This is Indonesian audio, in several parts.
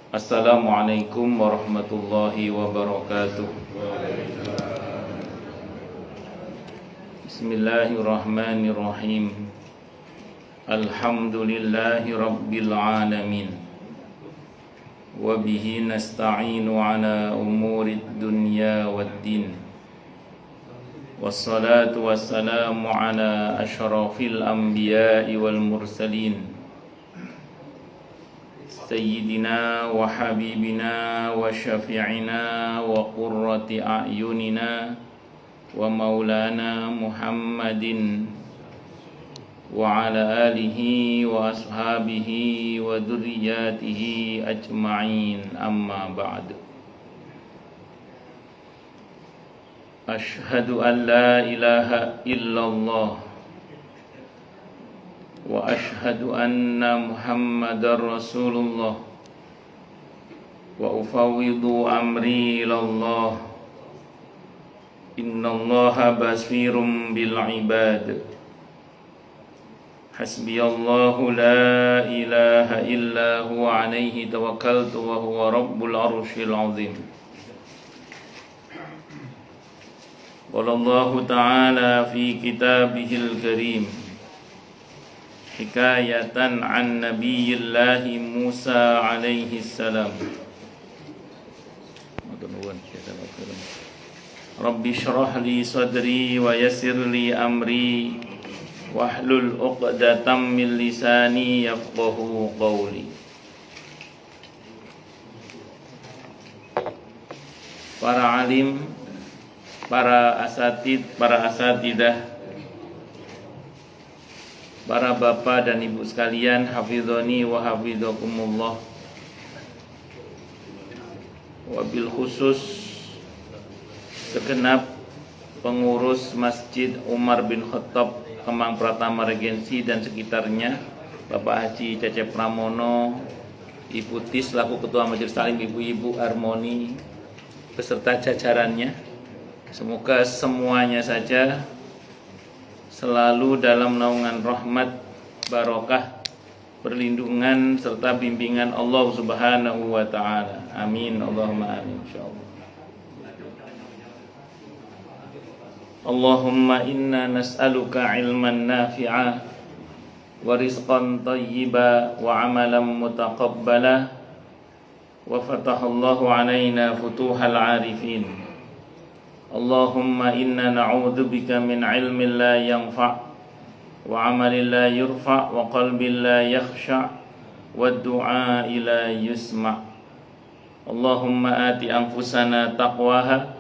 Assalamualaikum warahmatullahi wabarakatuh. Bismillahirrahmanirrahim. Alhamdulillahi rabbil alamin. Wa bihi nasta'inu ala umurid dunya waddin. Wassalatu wassalamu ala asyrafil anbiya'i wal mursalin, Sayyidina wa habibina wa syafi'ina wa qurrati a'yunina wa maulana Muhammadin wa ala alihi wa ashabihi wa dhurriyyatihi ajma'in, amma ba'd. Ashhadu an la ilaha illallah wa ashhadu anna Muhammadar Rasulullah wa ufawwidu amri ilallah. Innallaha basirum bil ibad. Hasbiyallahu la ilaha illa huwa alaihi tawakkaltu wa huwa rabbul arsyil azim. Qala Allahu ta'ala fi kitabihil karim hikayatan an nabiyillahi Musa alaihi salam. Rabbi shrah li sadri wa yassir li amri wahlul 'uqdatam min lisani yafqahu qawli. Para alim, para asatidah, para bapak dan ibu sekalian, hafizoni wa hafizakumullah. Wabil khusus segenap pengurus Masjid Umar bin Khattab Kemang Pratama Regensi dan sekitarnya, Bapak Haji Cecep Pramono, Ibu Tis selaku Ketua Majelis Taklim, Ibu-ibu Harmoni beserta jajarannya. Semoga semuanya saja selalu dalam naungan rahmat, barokah, perlindungan serta bimbingan Allah Subhanahu wa taala. Amin, Allahumma amin, insyaallah. Allahumma inna nas'aluka ilman nafi'a wa rizqan thayyiba wa amalan mutaqabbala wa fatahallahu alaina futuhal arifin. Allahumma inna na'udzubika min ilmin la yanfa' wa amalin la yurfa' wa qalbin la yakhsha' wa du'a la yusma'. Allahumma ati anfusana taqwaha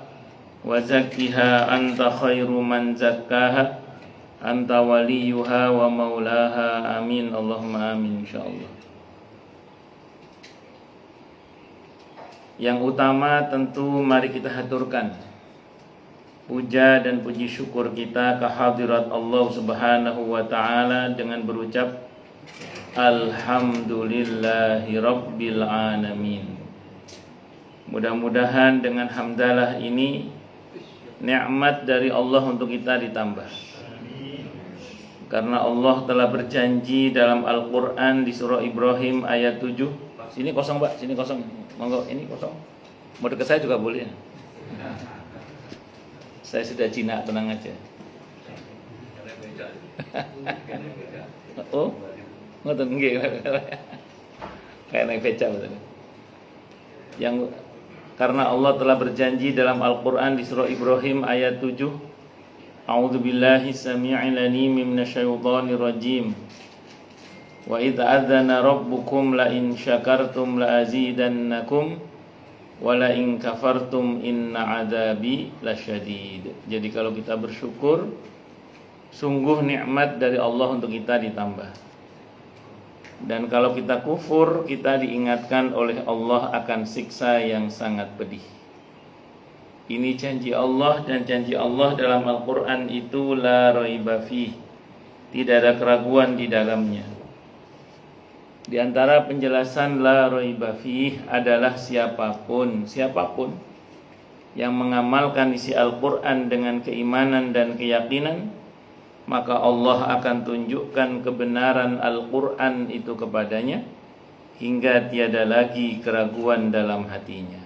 wa zakkiha anta khairu man zakkaha anta waliyuha wa maulaha. Amin, Allahumma amin, insyaallah. Yang utama tentu mari kita haturkan puja dan puji syukur kita kehadirat Allah Subhanahu wa ta'ala dengan berucap Alhamdulillahi Rabbil Alamin. Mudah-mudahan dengan hamdalah ini nikmat dari Allah untuk kita ditambah. Karena Allah telah berjanji dalam Al-Quran di surah Ibrahim ayat 7. Sini kosong Pak, sini kosong. Monggo, ini kosong. Mau dekat saya juga boleh. Saya sudah jinak, tenang aja. Oh, ngoten nggih. Kayak naik beca betul. Yang karena Allah telah berjanji dalam Al-Qur'an di surah Ibrahim ayat 7. A'udzubillahi samii'il 'aliim minasyaitonir rajim. Wa idz adzana rabbukum la in syakartum la azidannakum wala in kafartum inna adzabi lasyadid. Jadi kalau kita bersyukur, sungguh nikmat dari Allah untuk kita ditambah. Dan kalau kita kufur, kita diingatkan oleh Allah akan siksa yang sangat pedih. Ini janji Allah, dan janji Allah dalam Al-Quran itu la raiba fih, tidak ada keraguan di dalamnya. Di antara penjelasan la raiba fih adalah siapapun yang mengamalkan isi Al-Quran dengan keimanan dan keyakinan, maka Allah akan tunjukkan kebenaran Al-Quran itu kepadanya hingga tiada lagi keraguan dalam hatinya.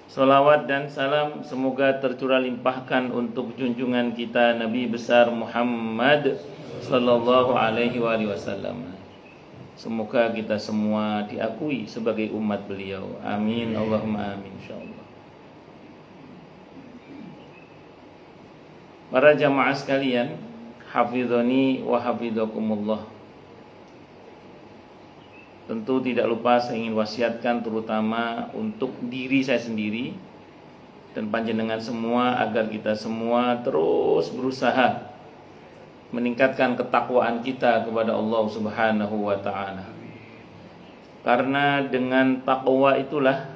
Salawat dan salam semoga tercurah limpahkan untuk junjungan kita Nabi besar Muhammad sallallahu alaihi wasallam. Semoga kita semua diakui sebagai umat beliau. Amin, Allahumma amin, insyaallah. Para jamaah sekalian, hafizani wa hafizakumullah. Tentu tidak lupa saya ingin wasiatkan terutama untuk diri saya sendiri dan panjenengan semua agar kita semua terus berusaha meningkatkan ketakwaan kita kepada Allah Subhanahu wa taala. Karena dengan takwa itulah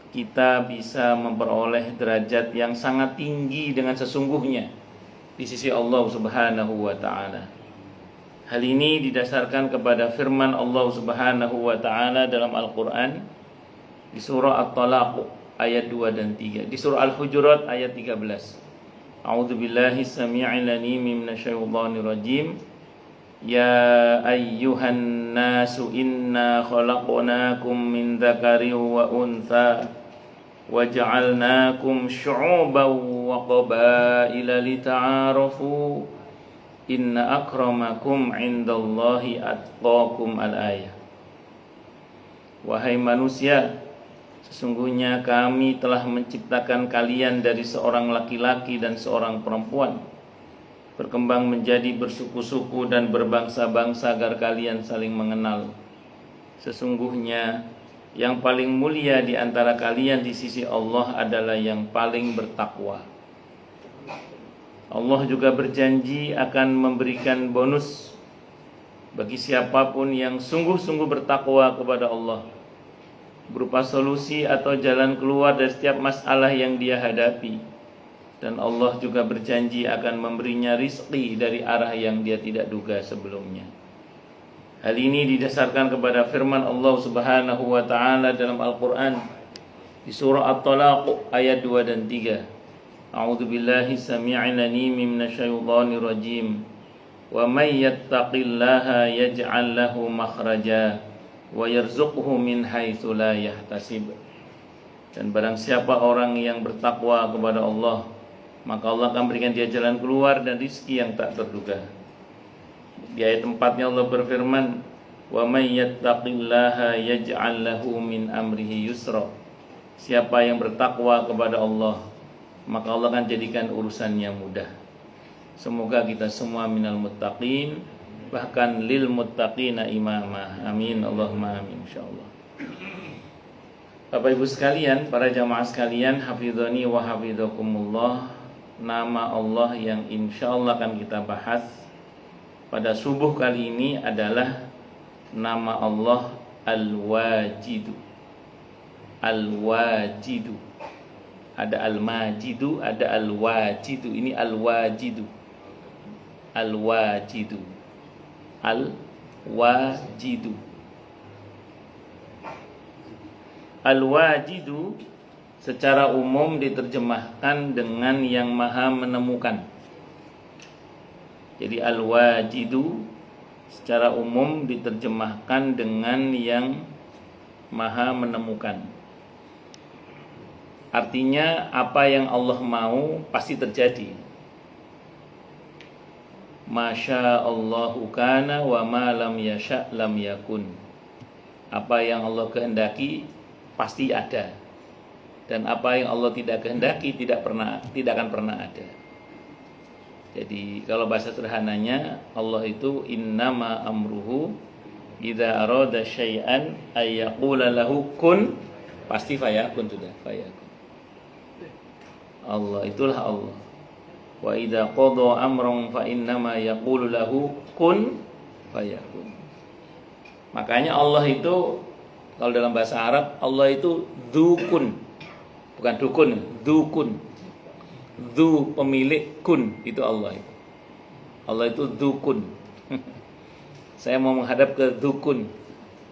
kita bisa memperoleh derajat yang sangat tinggi dengan sesungguhnya di sisi Allah Subhanahu wa taala. Hal ini didasarkan kepada firman Allah Subhanahu wa taala dalam Al-Qur'an di surah At-Talaq ayat 2 dan 3, di surah Al-Hujurat ayat 13. A'udzu billahi samii'il 'aliim minasyaitonir rajim. Ya ayyuhan nasu inna khalaqnakum min dzakarin wa untha wa ja'alnakum syu'uban wa qabaila lita'arafu inna akramakum 'indallahi atqakum al-ayah. Wahai manusia, sesungguhnya kami telah menciptakan kalian dari seorang laki-laki dan seorang perempuan, berkembang menjadi bersuku-suku dan berbangsa-bangsa agar kalian saling mengenal. Sesungguhnya yang paling mulia di antara kalian di sisi Allah adalah yang paling bertakwa. Allah juga berjanji akan memberikan bonus bagi siapapun yang sungguh-sungguh bertakwa kepada Allah, berupa solusi atau jalan keluar dari setiap masalah yang dia hadapi. Dan Allah juga berjanji akan memberinya rizki dari arah yang dia tidak duga sebelumnya. Hal ini didasarkan kepada firman Allah Subhanahu wa taala dalam Al-Qur'an di surah At-Talaq ayat 2 dan 3. A'udzu billahi samii'il 'aliim minasyaitonir rajim. Wa may yattaqillaha yaj'al lahu makhraja wa yarzuqhu min haitsu la yahtasib. Dan barang siapa orang yang bertakwa kepada Allah, maka Allah akan berikan dia jalan keluar dan rizki yang tak terduga. Di ayat 4-nya Allah berfirman, wa may yattaqillaha yaj'al lahu min amrihi yusra. Siapa yang bertakwa kepada Allah, maka Allah akan jadikan urusannya mudah. Semoga kita semua minal muttaqin, bahkan lil muttaqina imamah. Amin, Allahumma amin, insyaallah. Bapak Ibu sekalian, para jamaah sekalian, hafizani wa hafizakumullah. Nama Allah yang insyaallah akan kita bahas pada subuh kali ini adalah nama Allah Al-Wajidu. Al-Wajidu. Ada Al-Majidu, ada Al-Wajidu. Ini Al-Wajidu. Al-Wajidu. Al-Wajidu. Al-Wajidu secara umum diterjemahkan dengan yang maha menemukan. Jadi Al-Wajidu secara umum diterjemahkan dengan yang maha menemukan. Artinya apa yang Allah mau pasti terjadi. Masya Allahu kana wa ma lam yasha lam yakun. Apa yang Allah kehendaki pasti ada, dan apa yang Allah tidak kehendaki tidak akan pernah ada. Jadi kalau bahasa sederhananya, Allah itu innama amruhu idza arada syai'an ay yaqula lahu kun, pasti fayakun, sudah fayakun. Allah itulah Allah. Wa idza qada amran fa innama yaqulu lahu kun fayakun. Makanya Allah itu, kalau dalam bahasa Arab, Allah itu dzukun. Bukan dukun, dzukun. Dzu pemilik, kun itu Allah itu. Allah itu dzukun. Saya mau menghadap ke dzukun,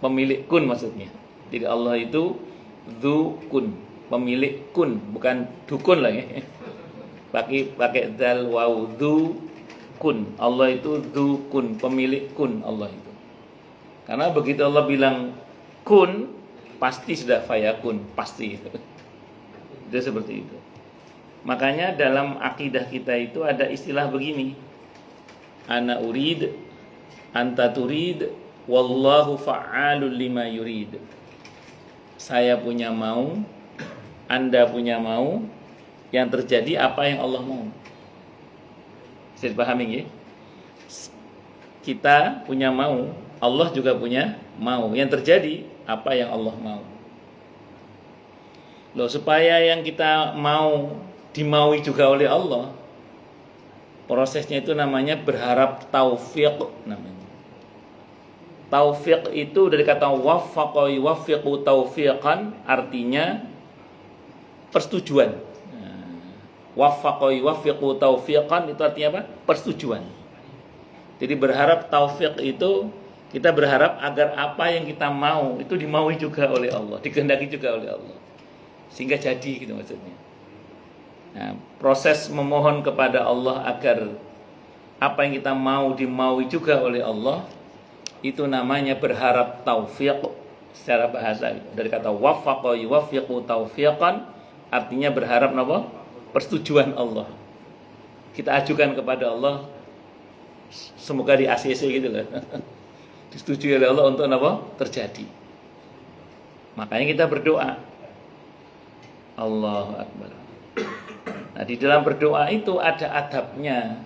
pemilik kun maksudnya. Jadi Allah itu dzukun, pemilik kun, bukan dukun lagi. Pakai dal waw dzukun. Allah itu dzukun, pemilik kun Allah itu. Karena begitu Allah bilang kun, pasti sudah fayakun, pasti itu. Itu seperti itu. Makanya dalam akidah kita itu ada istilah begini. Ana urid, anta turid, wallahu fa'alul lima yurid. Saya punya mau, Anda punya mau, yang terjadi apa yang Allah mau. Bisa dipahami ya? Kita punya mau, Allah juga punya mau. Yang terjadi apa yang Allah mau. Loh, supaya yang kita mau dimaui juga oleh Allah, prosesnya itu namanya berharap taufiq namanya. Taufiq itu dari kata waffaqa yuwaffiqu taufiqan, artinya persetujuan. Waffaqa yuwaffiqu taufiqan itu artinya apa? Persetujuan. Jadi berharap taufiq itu kita berharap agar apa yang kita mau itu dimaui juga oleh Allah, dikehendaki juga oleh Allah. Sehingga jadi gitu maksudnya. Nah, proses memohon kepada Allah agar apa yang kita mau dimaui juga oleh Allah, itu namanya berharap taufiq secara bahasa itu. Dari kata waffaqa yuwaffiqu taufiqan, artinya berharap apa? Persetujuan Allah. Kita ajukan kepada Allah, semoga di ACC gitu loh. Disetujui oleh Allah untuk apa? Terjadi. Makanya kita berdoa. Allahu Akbar. Nah, di dalam berdoa itu ada adabnya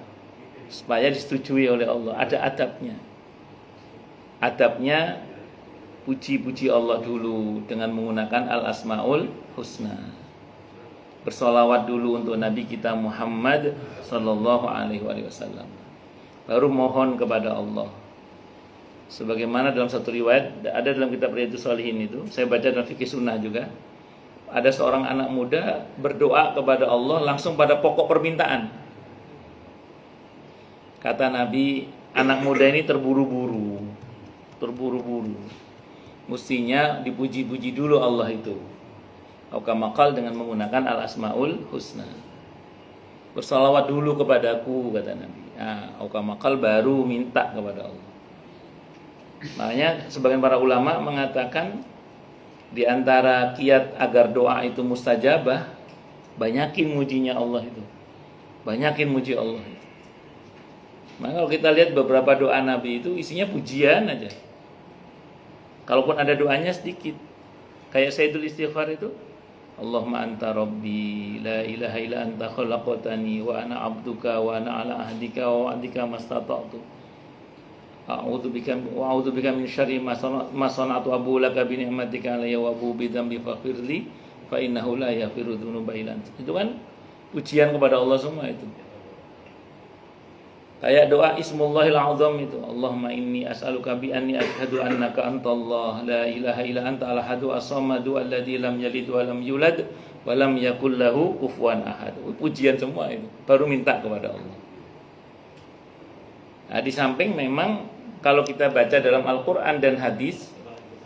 supaya disetujui oleh Allah. Ada adabnya. Adabnya puji-puji Allah dulu dengan menggunakan al-asmaul husna. Bersolawat dulu untuk Nabi kita Muhammad sallallahu alaihi wasallam. Baru mohon kepada Allah. Sebagaimana dalam satu riwayat ada dalam kitab Riyadhus Shalihin itu, saya baca dalam fikih sunnah juga. Ada seorang anak muda berdoa kepada Allah langsung pada pokok permintaan. Kata Nabi, anak muda ini terburu-buru. Mestinya dipuji-puji dulu Allah itu. Aukamakal dengan menggunakan al-asmaul husna. Bersalawat dulu kepadaku, kata Nabi. Aukamakal baru minta kepada Allah. Makanya sebagian para ulama mengatakan di antara kiat agar doa itu mustajabah, banyakin mujinya Allah itu. Banyakin muji Allah itu. Maka kalau kita lihat beberapa doa Nabi itu isinya pujian aja. Kalaupun ada doanya sedikit. Kayak Sayyidul Istighfar itu, Allahumma anta rabbi la ilaha illa anta khalaqtani wa ana abduka wa ana ala ahdika wa wa'dika mastata'tu. A'udzu bika min syarri ma sana'tu abu laka bi ni'matika alayya wa abu bi dzambi faghfirli fa innahu la yaghfiru dzunuba illa anta. Itu kan pujian kepada Allah semua itu. Kayak doa Ismullahil Azam itu, Allahumma inni as'aluka bi anni asyhadu annaka antallah la ilaha illa anta al-ahadu as-samadu alladzi lam yalid wa lam yulad wa lam yakul lahu kufuwan ahad. Pujian semua itu, baru minta kepada Allah. Nah, di samping memang kalau kita baca dalam Al-Qur'an dan hadis,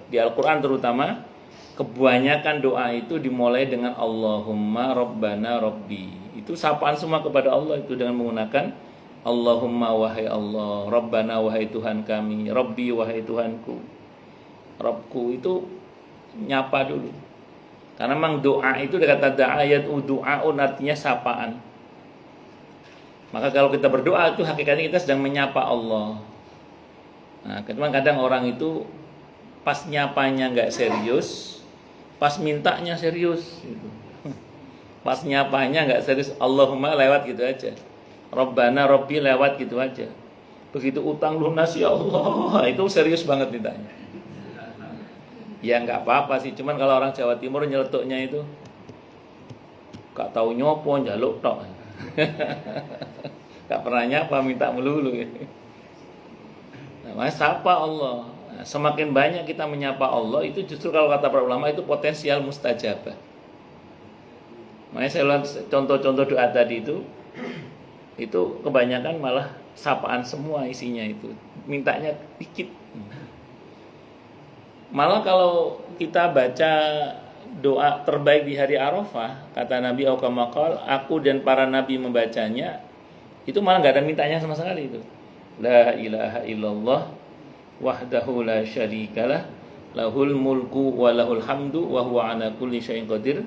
di Al-Qur'an terutama, kebanyakan doa itu dimulai dengan Allahumma Rabbana Rabbi. Itu sapaan semua kepada Allah itu dengan menggunakan Allahumma wahai Allah, Rabbana wahai Tuhan kami, Rabbi wahai Tuhanku. Rabbku itu nyapa dulu. Karena memang doa itu dari kata da'ayat du'aun artinya sapaan. Maka kalau kita berdoa itu hakikatnya kita sedang menyapa Allah. Nah, kadang orang itu pas nyapanya nggak serius, pas mintanya serius gitu. Pas nyapanya nggak serius, Allahumma lewat gitu aja. Rabbana Rabbi lewat gitu aja. Begitu utang lunas ya Allah, itu serius banget mintanya. Ya nggak apa-apa sih, cuman kalau orang Jawa Timur nyeletuknya itu gak tahu nyopo njaluk tok. Gak pernah nyapa, minta melulu. Nah, sapa Allah. Nah, semakin banyak kita menyapa Allah, itu justru kalau kata para ulama itu potensial mustajabah. Makanya saya ulang contoh-contoh doa tadi itu kebanyakan malah sapaan semua isinya itu. mintanya dikit. Malah kalau kita baca doa terbaik di hari Arafah, kata Nabi Aukamakal, aku dan para nabi membacanya, itu malah nggak ada mintanya sama sekali itu. La ilaha illallah wahdahu la syarikalah lahul mulku wa lahul hamdu wa huwa ala kulli syai'in qadir.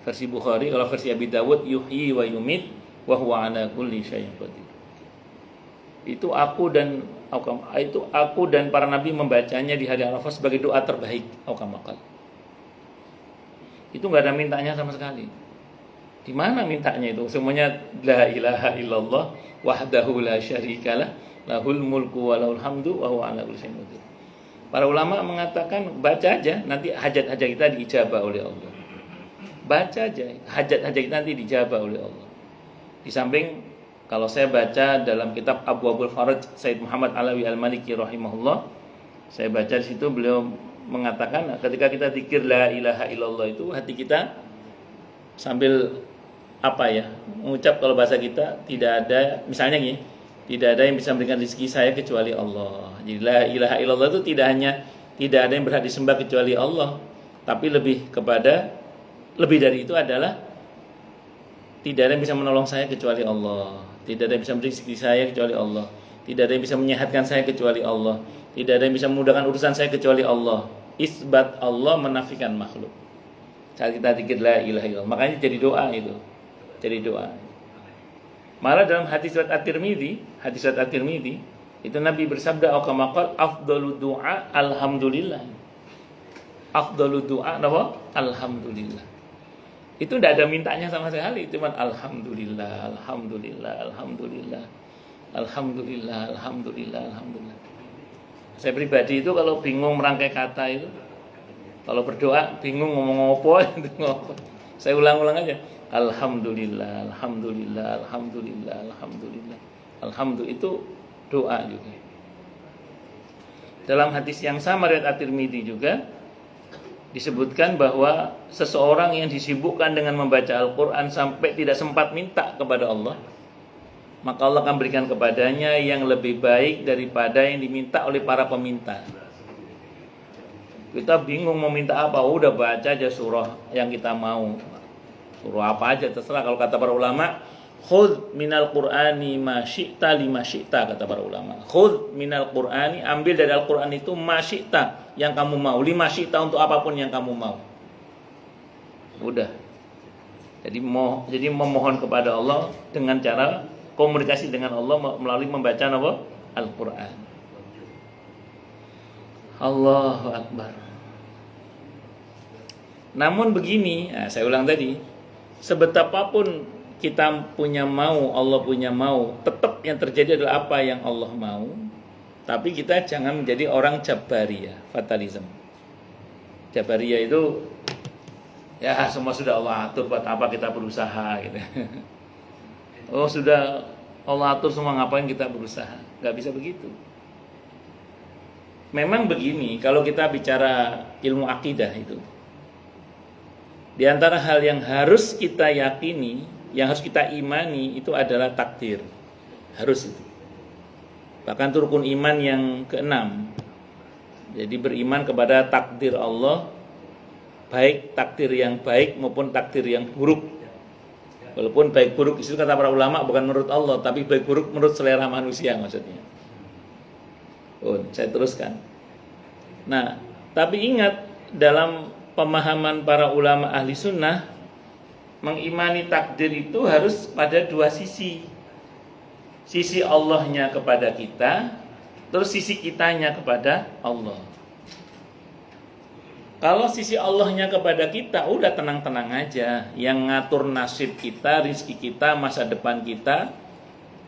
Versi Bukhari, kalau versi Abi Dawud, yuhyi wa yumit wa huwa ala kulli syai'in qadir. Itu aku dan para nabi membacanya di hari Arafah sebagai doa terbaik, aukamakal. Itu nggak ada mintanya sama sekali. Di mana mintanya itu? Semuanya la ilaha illallah wahdahu la syarikalah lahul mulku wa lahul hamdu wa huwa ala kulli syai'in qadir. Para ulama mengatakan baca aja, nanti hajat-hajat kita diijabah oleh Allah. Baca aja, hajat-hajat kita nanti diijabah oleh Allah. Di samping kalau saya baca dalam kitab Abwaabul Faraj Said Muhammad Alawi Al-Maliki rahimahullah, saya baca di situ beliau mengatakan ketika kita zikir la ilaha illallah itu hati kita sambil mengucap, kalau bahasa kita tidak ada, misalnya gini, tidak ada yang bisa memberikan rezeki saya kecuali Allah. Jadi la ilaha illallah itu tidak ada yang berhak disembah kecuali Allah, tapi lebih dari itu adalah tidak ada yang bisa menolong saya kecuali Allah, tidak ada yang bisa memberi rezeki saya kecuali Allah, tidak ada yang bisa menyehatkan saya kecuali Allah, tidak ada yang bisa memudahkan urusan saya kecuali Allah. Isbat Allah, menafikan makhluk. Saat kita zikir la ilaha illallah, makanya jadi doa itu. Jadi doa. Malah dalam hadis riwayat At-Tirmidzi, itu Nabi bersabda aukamakal afdalu du'a alhamdulillah. Afdalu du'a apa? Alhamdulillah. Itu tidak ada mintanya sama sekali, cuma alhamdulillah, alhamdulillah, alhamdulillah, alhamdulillah, alhamdulillah, alhamdulillah. Saya pribadi itu kalau bingung merangkai kata itu, kalau berdoa bingung ngomong apa itu, saya ulang-ulang aja. Alhamdulillah, alhamdulillah, alhamdulillah, alhamdulillah. Alhamdulillah itu doa juga. Dalam hadis yang sama riwayat At-Tirmidzi juga disebutkan bahwa seseorang yang disibukkan dengan membaca Al-Quran sampai tidak sempat minta kepada Allah, maka Allah akan berikan kepadanya yang lebih baik daripada yang diminta oleh para peminta. Kita bingung mau minta apa, udah baca aja surah yang kita mau. Surah apa aja terserah. Kalau kata para ulama, khudh minal qur'ani ma syi'ta lima syi'ta, kata para ulama. Khudh minal qur'ani, ambil dari Al-Qur'an itu ma syi'ta, yang kamu mau, lima syi'ta, untuk apapun yang kamu mau. Udah. Jadi memohon kepada Allah dengan cara komunikasi dengan Allah melalui membaca apa? Al-Qur'an. Allahu Akbar. Namun begini, saya ulang tadi, sebetapapun kita punya mau, Allah punya mau, tetap yang terjadi adalah apa yang Allah mau. Tapi kita jangan menjadi orang Jabariyah, fatalism. Jabariyah itu ya semua sudah Allah atur, buat apa kita berusaha gitu. Oh sudah Allah atur semua, ngapain kita berusaha? Gak bisa begitu. Memang begini, kalau kita bicara ilmu akidah itu, di antara hal yang harus kita yakini, yang harus kita imani itu adalah takdir. Harus itu. Bahkan itu rukun iman yang keenam. Jadi beriman kepada takdir Allah, baik takdir yang baik maupun takdir yang buruk. Walaupun baik buruk itu kata para ulama bukan menurut Allah, tapi baik buruk menurut selera manusia maksudnya. Oh, saya teruskan. Nah, tapi ingat, dalam pemahaman para ulama ahli sunnah, mengimani takdir itu harus pada dua sisi. Sisi Allahnya kepada kita, terus sisi kitanya kepada Allah. Kalau sisi Allahnya kepada kita, udah tenang-tenang aja. Yang ngatur nasib kita, rizki kita, masa depan kita,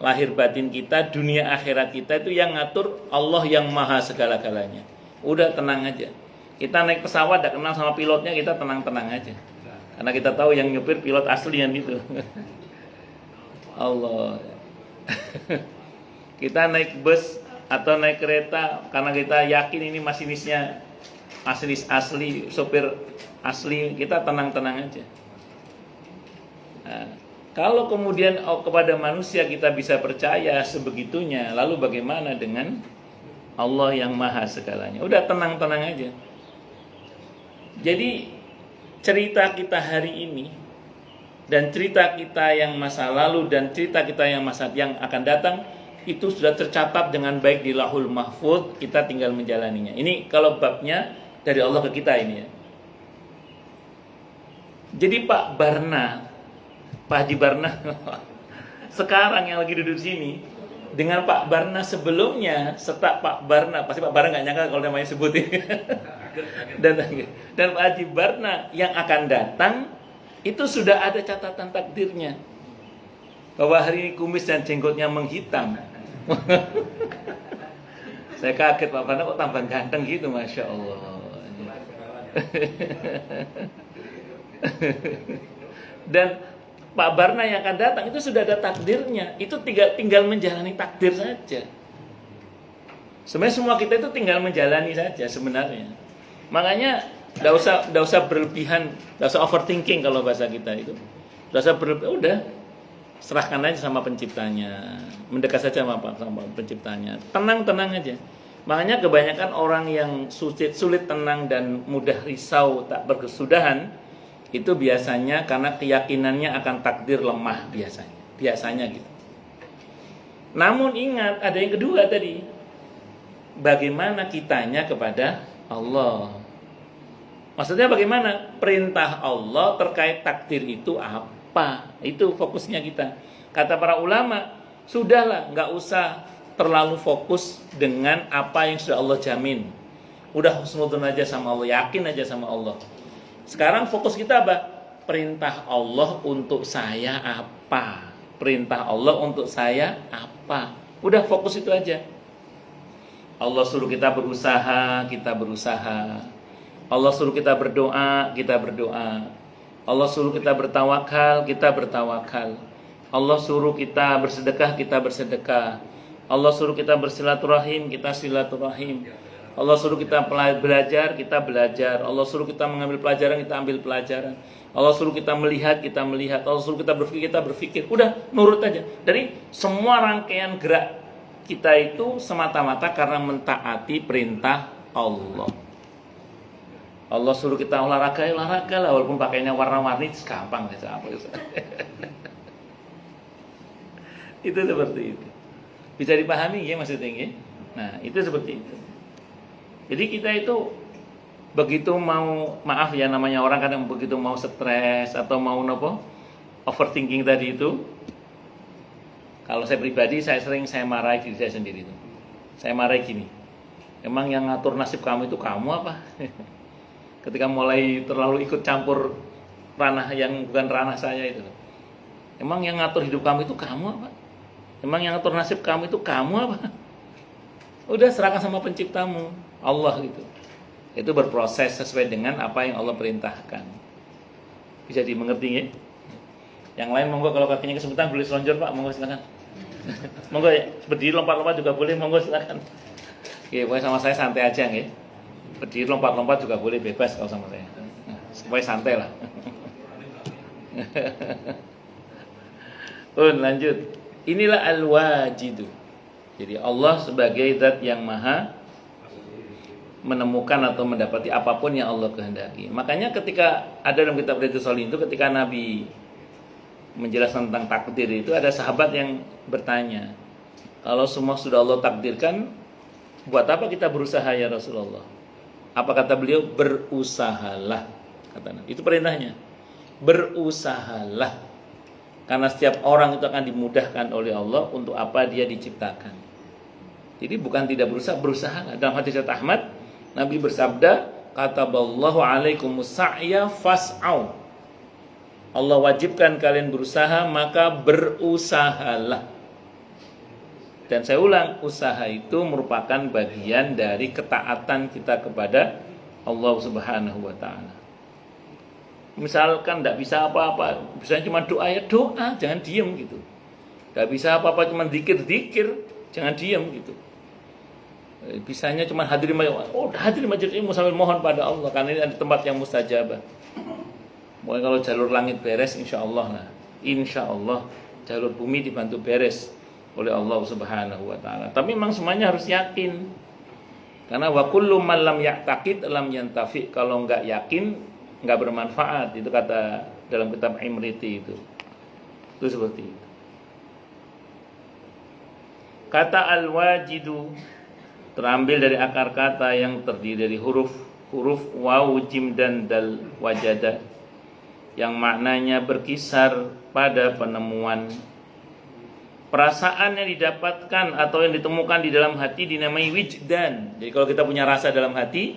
lahir batin kita, dunia akhirat kita, itu yang ngatur Allah yang maha segala-galanya. Udah tenang aja. Kita naik pesawat, gak kenal sama pilotnya, kita tenang-tenang aja. Karena kita tahu yang nyupir pilot asli yang itu. Allah. Kita naik bus atau naik kereta, karena kita yakin ini masinisnya asli, sopir asli, kita tenang-tenang aja. Nah, kalau kemudian kepada manusia kita bisa percaya sebegitunya, lalu bagaimana dengan Allah yang maha segalanya. Udah tenang-tenang aja. Jadi cerita kita hari ini dan cerita kita yang masa lalu dan cerita kita yang akan datang itu sudah tercatat dengan baik di Lauhul Mahfuz, kita tinggal menjalaninya. Ini kalau babnya dari Allah ke kita ini ya. Jadi Pak Haji Barna sekarang yang lagi duduk sini dengan Pak Barna sebelumnya, serta Pak Barna, pasti Pak Barna nggak nyangka kalau namanya sebutin. dan Pak Haji Barna yang akan datang itu sudah ada catatan takdirnya bahwa hari ini kumis dan jenggotnya menghitam. Saya kaget Pak Barna kok tambah ganteng gitu, Masya Allah. Dan Pak Barna yang akan datang itu sudah ada takdirnya. Itu tinggal menjalani takdir saja. Sebenarnya semua kita itu tinggal menjalani saja sebenarnya. Makanya enggak usah berlebihan, enggak usah overthinking kalau bahasa kita itu. Enggak usah berlebihan, udah serahkan aja sama penciptanya. Mendekat saja sama penciptanya. Tenang-tenang aja. Makanya kebanyakan orang yang sulit tenang dan mudah risau tak berkesudahan itu biasanya karena keyakinannya akan takdir lemah biasanya gitu. Namun ingat ada yang kedua tadi, bagaimana kitanya kepada Allah. Maksudnya bagaimana? Perintah Allah terkait takdir itu apa? Itu fokusnya kita. Kata para ulama, sudahlah nggak usah terlalu fokus dengan apa yang sudah Allah jamin. Udah husnuzon aja sama Allah, yakin aja sama Allah. Sekarang fokus kita apa? Perintah Allah untuk saya apa? Perintah Allah untuk saya apa? Udah fokus itu aja. Allah suruh kita berusaha, kita berusaha. Allah suruh kita berdoa, kita berdoa. Allah suruh kita bertawakal, kita bertawakal. Allah suruh kita bersedekah, kita bersedekah. Allah suruh kita bersilaturahim, kita silaturahim. Allah suruh kita belajar, kita belajar. Allah suruh kita mengambil pelajaran, kita ambil pelajaran. Allah suruh kita melihat, kita melihat. Allah suruh kita berpikir, kita berpikir. Udah, nurut aja. Dari semua rangkaian gerak kita itu semata-mata karena mentaati perintah Allah. Allah suruh kita olahraga, olahraga lah. Walaupun pakainya warna-warni, gampang aja. Itu seperti itu. Bisa dipahami ya maksudnya ya? Nah, itu seperti itu. Jadi kita itu begitu mau, maaf ya namanya orang kadang begitu mau stres atau mau overthinking tadi itu. Kalau saya pribadi saya marahi diri saya sendiri itu. Saya marahi gini. Emang yang ngatur nasib kamu itu kamu apa? Ketika mulai terlalu ikut campur ranah yang bukan ranah saya itu. Emang yang ngatur hidup kamu itu kamu apa? Emang yang ngatur nasib kamu itu kamu apa? Udah serahkan sama penciptamu, Allah gitu. Itu berproses sesuai dengan apa yang Allah perintahkan. Bisa dimengerti ya? Yang lain monggo kalau kakinya kesemutan boleh selonjor Pak, monggo silakan. Monggo ya, berdiri lompat-lompat juga boleh, monggo silakan. Oke, pokoknya sama saya santai aja ya. Berdiri lompat-lompat juga boleh, bebas kalau sama saya. Supaya santai lah. Lanjut. Inilah al-wajidu. Jadi Allah sebagai zat yang maha menemukan atau mendapati apapun yang Allah kehendaki. Makanya ketika ada dalam kitab Riyadhus Shalihin itu ketika Nabi menjelaskan tentang takdir itu ada sahabat yang bertanya, kalau semua sudah Allah takdirkan, buat apa kita berusaha ya Rasulullah? Apa kata beliau? Berusahalah, kata Nabi. Itu perintahnya. Berusahalah. Karena setiap orang itu akan dimudahkan oleh Allah untuk apa dia diciptakan. Jadi bukan tidak berusaha, berusaha. Dalam hadis Ahmad, Nabi bersabda, kataballahu alaikumus sa'ya fas'au. Allah wajibkan kalian berusaha, maka berusahalah. Dan saya ulang, usaha itu merupakan bagian dari ketaatan kita kepada Allah Subhanahu wa ta'ala. Misalkan tidak bisa apa-apa, bisa cuma doa ya doa, jangan diem gitu. Tidak bisa apa-apa cuma zikir, jangan diem gitu. Bisanya cuma hadir majelis ilmu sambil mohon pada Allah, karena ini ada tempat yang mustajabah. Mulai kalau jalur langit beres, insya Allah lah, insya Allah jalur bumi dibantu beres oleh Allah Subhanahu wa ta'ala. Tapi memang semuanya harus yakin. Karena wa kullu man lam ya'taqid lam yantafi, kalau enggak yakin enggak bermanfaat, itu kata dalam kitab Imriti itu. Itu seperti itu. Kata al-wajidu terambil dari akar kata yang terdiri dari huruf waw, jim dan dal, wajada, yang maknanya berkisar pada penemuan. Perasaan yang didapatkan atau yang ditemukan di dalam hati dinamai wijdan. Jadi kalau kita punya rasa dalam hati,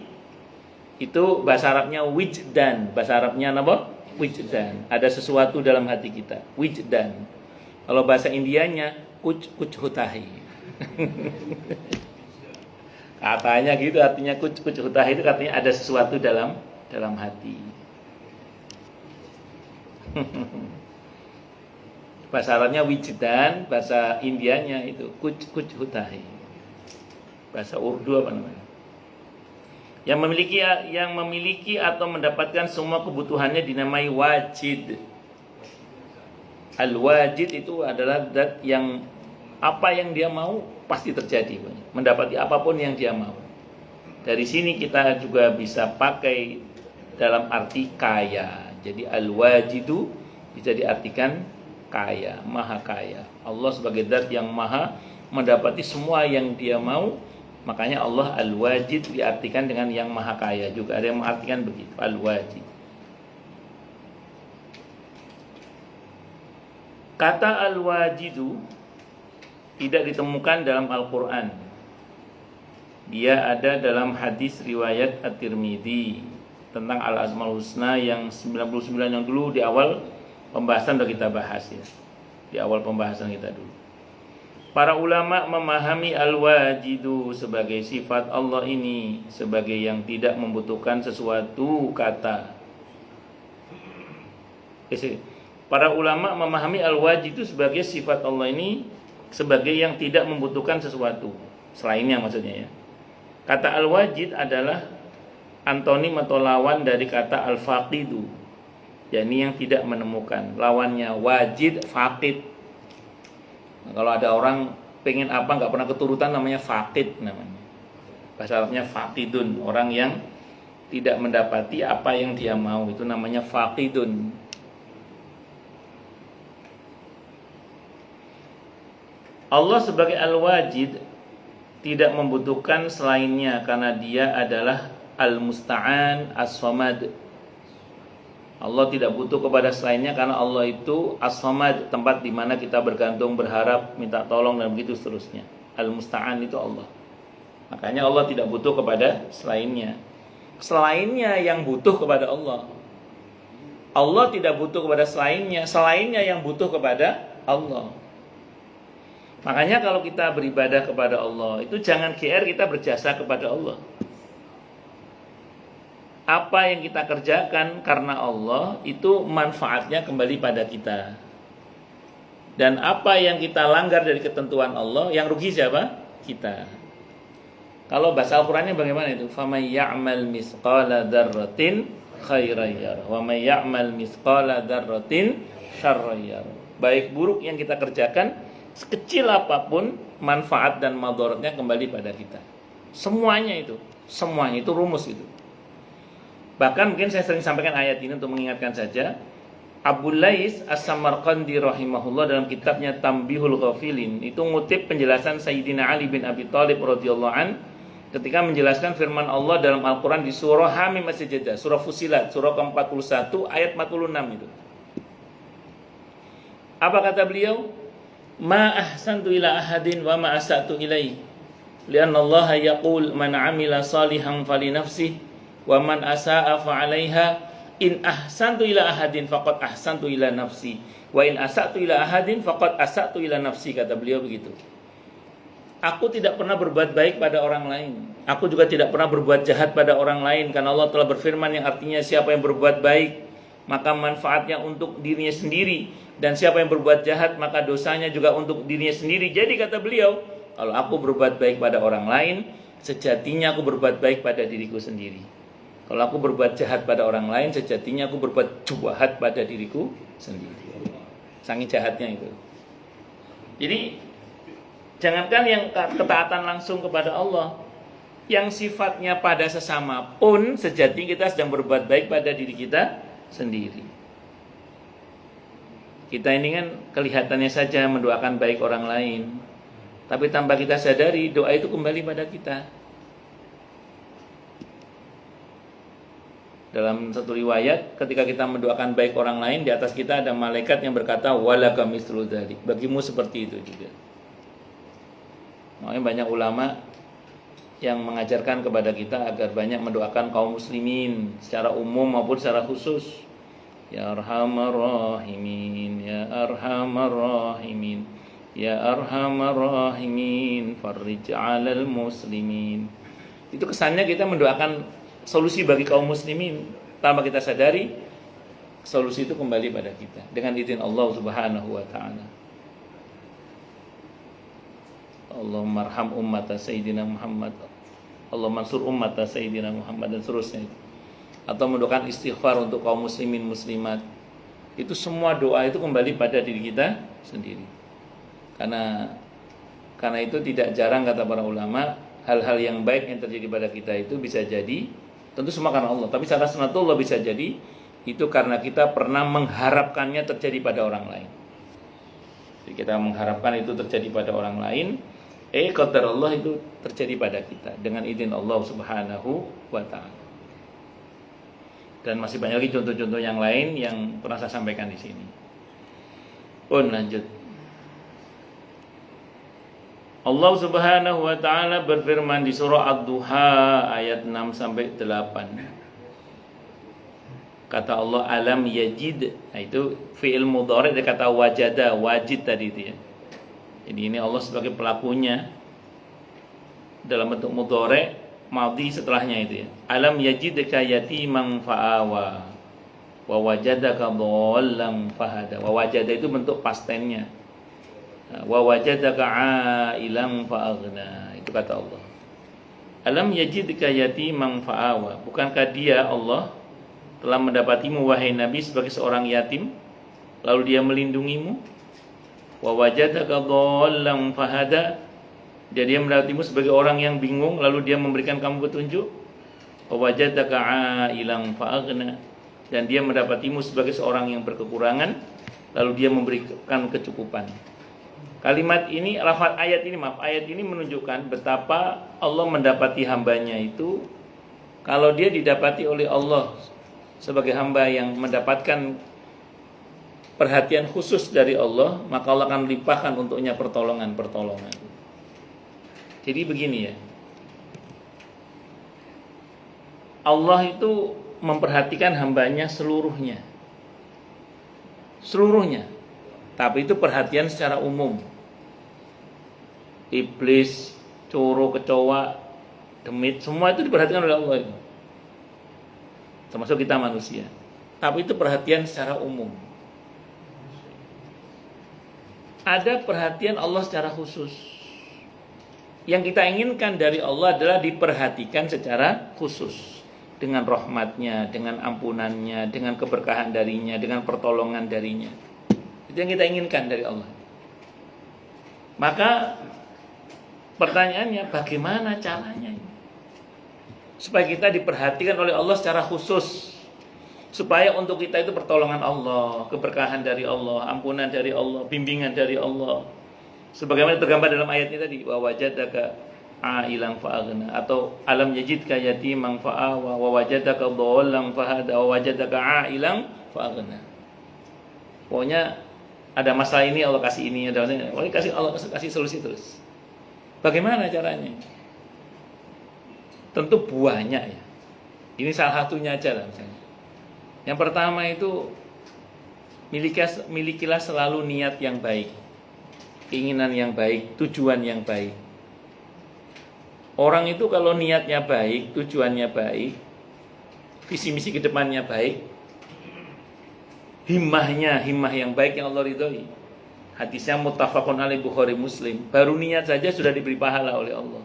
itu bahasa Arabnya wijdan. Bahasa Arabnya apa? Wijdan. Ada sesuatu dalam hati kita, wijdan. Kalau bahasa Indianya kuch hutahi. Katanya gitu, artinya kuch hutahi itu katanya ada sesuatu dalam hati. Bahasa Arabnya wijdan, bahasa Indianya itu kuch hutahi. Bahasa Urdu apa namanya? Yang memiliki atau mendapatkan semua kebutuhannya dinamai wajid. Al-wajid itu adalah zat yang apa yang dia mau pasti terjadi, mendapati apapun yang dia mau. Dari sini kita juga bisa pakai dalam arti kaya. Jadi al-wajidu bisa diartikan kaya, maha kaya. Allah sebagai zat yang maha mendapati semua yang dia mau, makanya Allah al-wajid diartikan dengan yang maha kaya juga. Ada yang mengartikan begitu, al-wajid. Kata al-wajidu tidak ditemukan dalam Al-Quran. Dia ada dalam hadis riwayat At-Tirmidzi tentang Al-Asmaul Husna yang 99 yang dulu di awal pembahasan sudah kita bahas ya. Di awal pembahasan kita dulu. Para ulama memahami al-wajidu sebagai sifat Allah ini, sebagai yang tidak membutuhkan sesuatu kata. Para ulama memahami al-wajidu sebagai sifat Allah ini, sebagai yang tidak membutuhkan sesuatu selainnya, maksudnya ya. Kata al-wajid adalah antonim atau lawan dari kata al-faqidu, yakni yang tidak menemukan. Lawannya wajid, faqid. Nah, kalau ada orang pengen apa nggak pernah keturutan, namanya faqid namanya. Bahasa Arabnya faqidun, orang yang tidak mendapati apa yang dia mau, itu namanya faqidun. Allah sebagai al-wajid tidak membutuhkan selainnya karena dia adalah al-musta'an as-samad. Allah tidak butuh kepada selainnya karena Allah itu as-samad, tempat di mana kita bergantung, berharap, minta tolong dan begitu seterusnya. Al-musta'an itu Allah. Makanya Allah tidak butuh kepada selainnya. Selainnya yang butuh kepada Allah. Allah tidak butuh kepada selainnya, selainnya yang butuh kepada Allah. Makanya kalau kita beribadah kepada Allah, itu jangan GR kita berjasa kepada Allah. Apa yang kita kerjakan karena Allah, itu manfaatnya kembali pada kita. Dan apa yang kita langgar dari ketentuan Allah, yang rugi siapa? Kita. Kalau bahasa Al-Qurannya bagaimana itu? فَمَنْ يَعْمَلْ مِثْقَالَ ذَرَّةٍ خَيْرًا يَرَهُ وَمَنْ يَعْمَلْ مِثْقَالَ ذَرَّةٍ شَرًّا يَرَهُ. Baik buruk yang kita kerjakan, sekecil apapun manfaat dan madharatnya kembali pada kita. Semuanya itu rumus itu. Bahkan mungkin saya sering sampaikan ayat ini untuk mengingatkan saja. Abu Lais As-Samarqandi rahimahullah dalam kitabnya Tambihul Ghafilin itu ngutip penjelasan Sayyidina Ali bin Abi Thalib radhiyallahu an ketika menjelaskan firman Allah dalam Al-Quran di surah Hamim As-Sajdah, surah Fusilat, surah ke-41 ayat 46 itu. Apa kata beliau? Ma ahsantu ila ahadin wa ma asa'tu ilaihi. Lianna Allah yaqul man amila salihan fali nafsihi wa man asa'a fa 'alaiha. In ahsantu ila ahadin faqad ahsantu ila nafsi wa in asa'tu ila ahadin faqad asa'tu ila nafsi, kata beliau begitu. Aku tidak pernah berbuat baik pada orang lain. Aku juga tidak pernah berbuat jahat pada orang lain, karena Allah telah berfirman yang artinya siapa yang berbuat baik maka manfaatnya untuk dirinya sendiri, dan siapa yang berbuat jahat maka dosanya juga untuk dirinya sendiri. Jadi kata beliau, kalau aku berbuat baik pada orang lain, sejatinya aku berbuat baik pada diriku sendiri. Kalau aku berbuat jahat pada orang lain, sejatinya aku berbuat jahat pada diriku sendiri. Saking jahatnya itu. Jadi jangankan yang ketaatan langsung kepada Allah, yang sifatnya pada sesama pun sejatinya kita sedang berbuat baik pada diri kita sendiri. Kita ini kan kelihatannya saja mendoakan baik orang lain, tapi tanpa kita sadari doa itu kembali pada kita. Dalam satu riwayat, ketika kita mendoakan baik orang lain, di atas kita ada malaikat yang berkata, walaka mislu dzalik. Bagimu seperti itu juga. Makanya banyak ulama yang mengajarkan kepada kita agar banyak mendoakan kaum muslimin secara umum maupun secara khusus. Ya arhamar rahimin, ya arhamar rahimin, ya arhamar rahimin, farrij 'alal muslimin. Itu kesannya kita mendoakan solusi bagi kaum muslimin, tanpa kita sadari solusi itu kembali pada kita dengan izin Allah Subhanahu wa taala. Allahumma arham ummata sayyidina Muhammad, Allahumma ansur ummata sayyidina Muhammad, dan seterusnya. Atau mendoakan istighfar untuk kaum muslimin muslimat. Itu semua doa itu kembali pada diri kita sendiri. Karena itu tidak jarang kata para ulama, hal-hal yang baik yang terjadi pada kita itu bisa jadi tentu semua karena Allah, tapi secara sunatullah bisa jadi itu karena kita pernah mengharapkannya terjadi pada orang lain. Jadi kita mengharapkan itu terjadi pada orang lain, qadar Allah itu terjadi pada kita dengan izin Allah Subhanahu wa taala. Dan masih banyak lagi contoh-contoh yang lain yang pernah saya sampaikan di sini. Lanjut. Allah Subhanahu wa taala berfirman di surah Ad-Duha ayat 6 sampai 8. Kata Allah, alam yajid. Nah, itu fi'il mudhari dari kata wajada, wajid tadi itu ya. Jadi ini Allah sebagai pelakunya dalam bentuk mudhari, madhi setelahnya itu ya. Alam yajidka yatiman fa'awa wa wajadaka dhallan fahada. Wa wajada itu bentuk past tense-nya. Wa wajadaka 'ailan fa'aghna. Itu kata Allah. Alam yajidka yatiman fa'awa. Bukankah dia Allah telah mendapatimu wahai Nabi sebagai seorang yatim, lalu dia melindungimu? Wa wajadaka dhallan fahada. Dia mendapatimu sebagai orang yang bingung, lalu dia memberikan kamu petunjuk. Wa wajadaka 'ailan fa'aghna. Dan dia mendapatimu sebagai seorang yang berkekurangan, lalu dia memberikan kecukupan. Kalimat ini, ayat ini menunjukkan betapa Allah mendapati hambanya itu. Kalau dia didapati oleh Allah sebagai hamba yang mendapatkan perhatian khusus dari Allah, maka Allah akan limpahkan untuknya pertolongan. Jadi begini ya, Allah itu memperhatikan hambanya seluruhnya, tapi itu perhatian secara umum. Iblis, coro, kecoa, demit, semua itu diperhatikan oleh Allah itu, termasuk kita manusia. Tapi itu perhatian secara umum. Ada perhatian Allah secara khusus. Yang kita inginkan dari Allah adalah diperhatikan secara khusus, dengan rahmatnya, dengan ampunannya, dengan keberkahan darinya, dengan pertolongan darinya. Itu yang kita inginkan dari Allah. Maka pertanyaannya, bagaimana caranya supaya kita diperhatikan oleh Allah secara khusus, supaya untuk kita itu pertolongan Allah, keberkahan dari Allah, ampunan dari Allah, bimbingan dari Allah, sebagaimana tergambar dalam ayatnya tadi, wa wajadaka 'ailan fa'aghna, atau alam yajidka yatiman fa'awa wa wajadaka dhallan fahada wa wajadaka 'ailan fa'aghna. Pokoknya ada masalah ini Allah kasih ini, ada ini Allah kasih solusi terus. Bagaimana caranya? Tentu buahnya ya. Ini salah satunya aja lah misalnya. Yang pertama itu milikilah selalu niat yang baik, keinginan yang baik, tujuan yang baik. Orang itu kalau niatnya baik, tujuannya baik, visi misi ke depannya baik, himmah yang baik yang Allah ridhoi. Hadisnya muttafaqun alaih Bukhari Muslim. Baru niat saja sudah diberi pahala oleh Allah.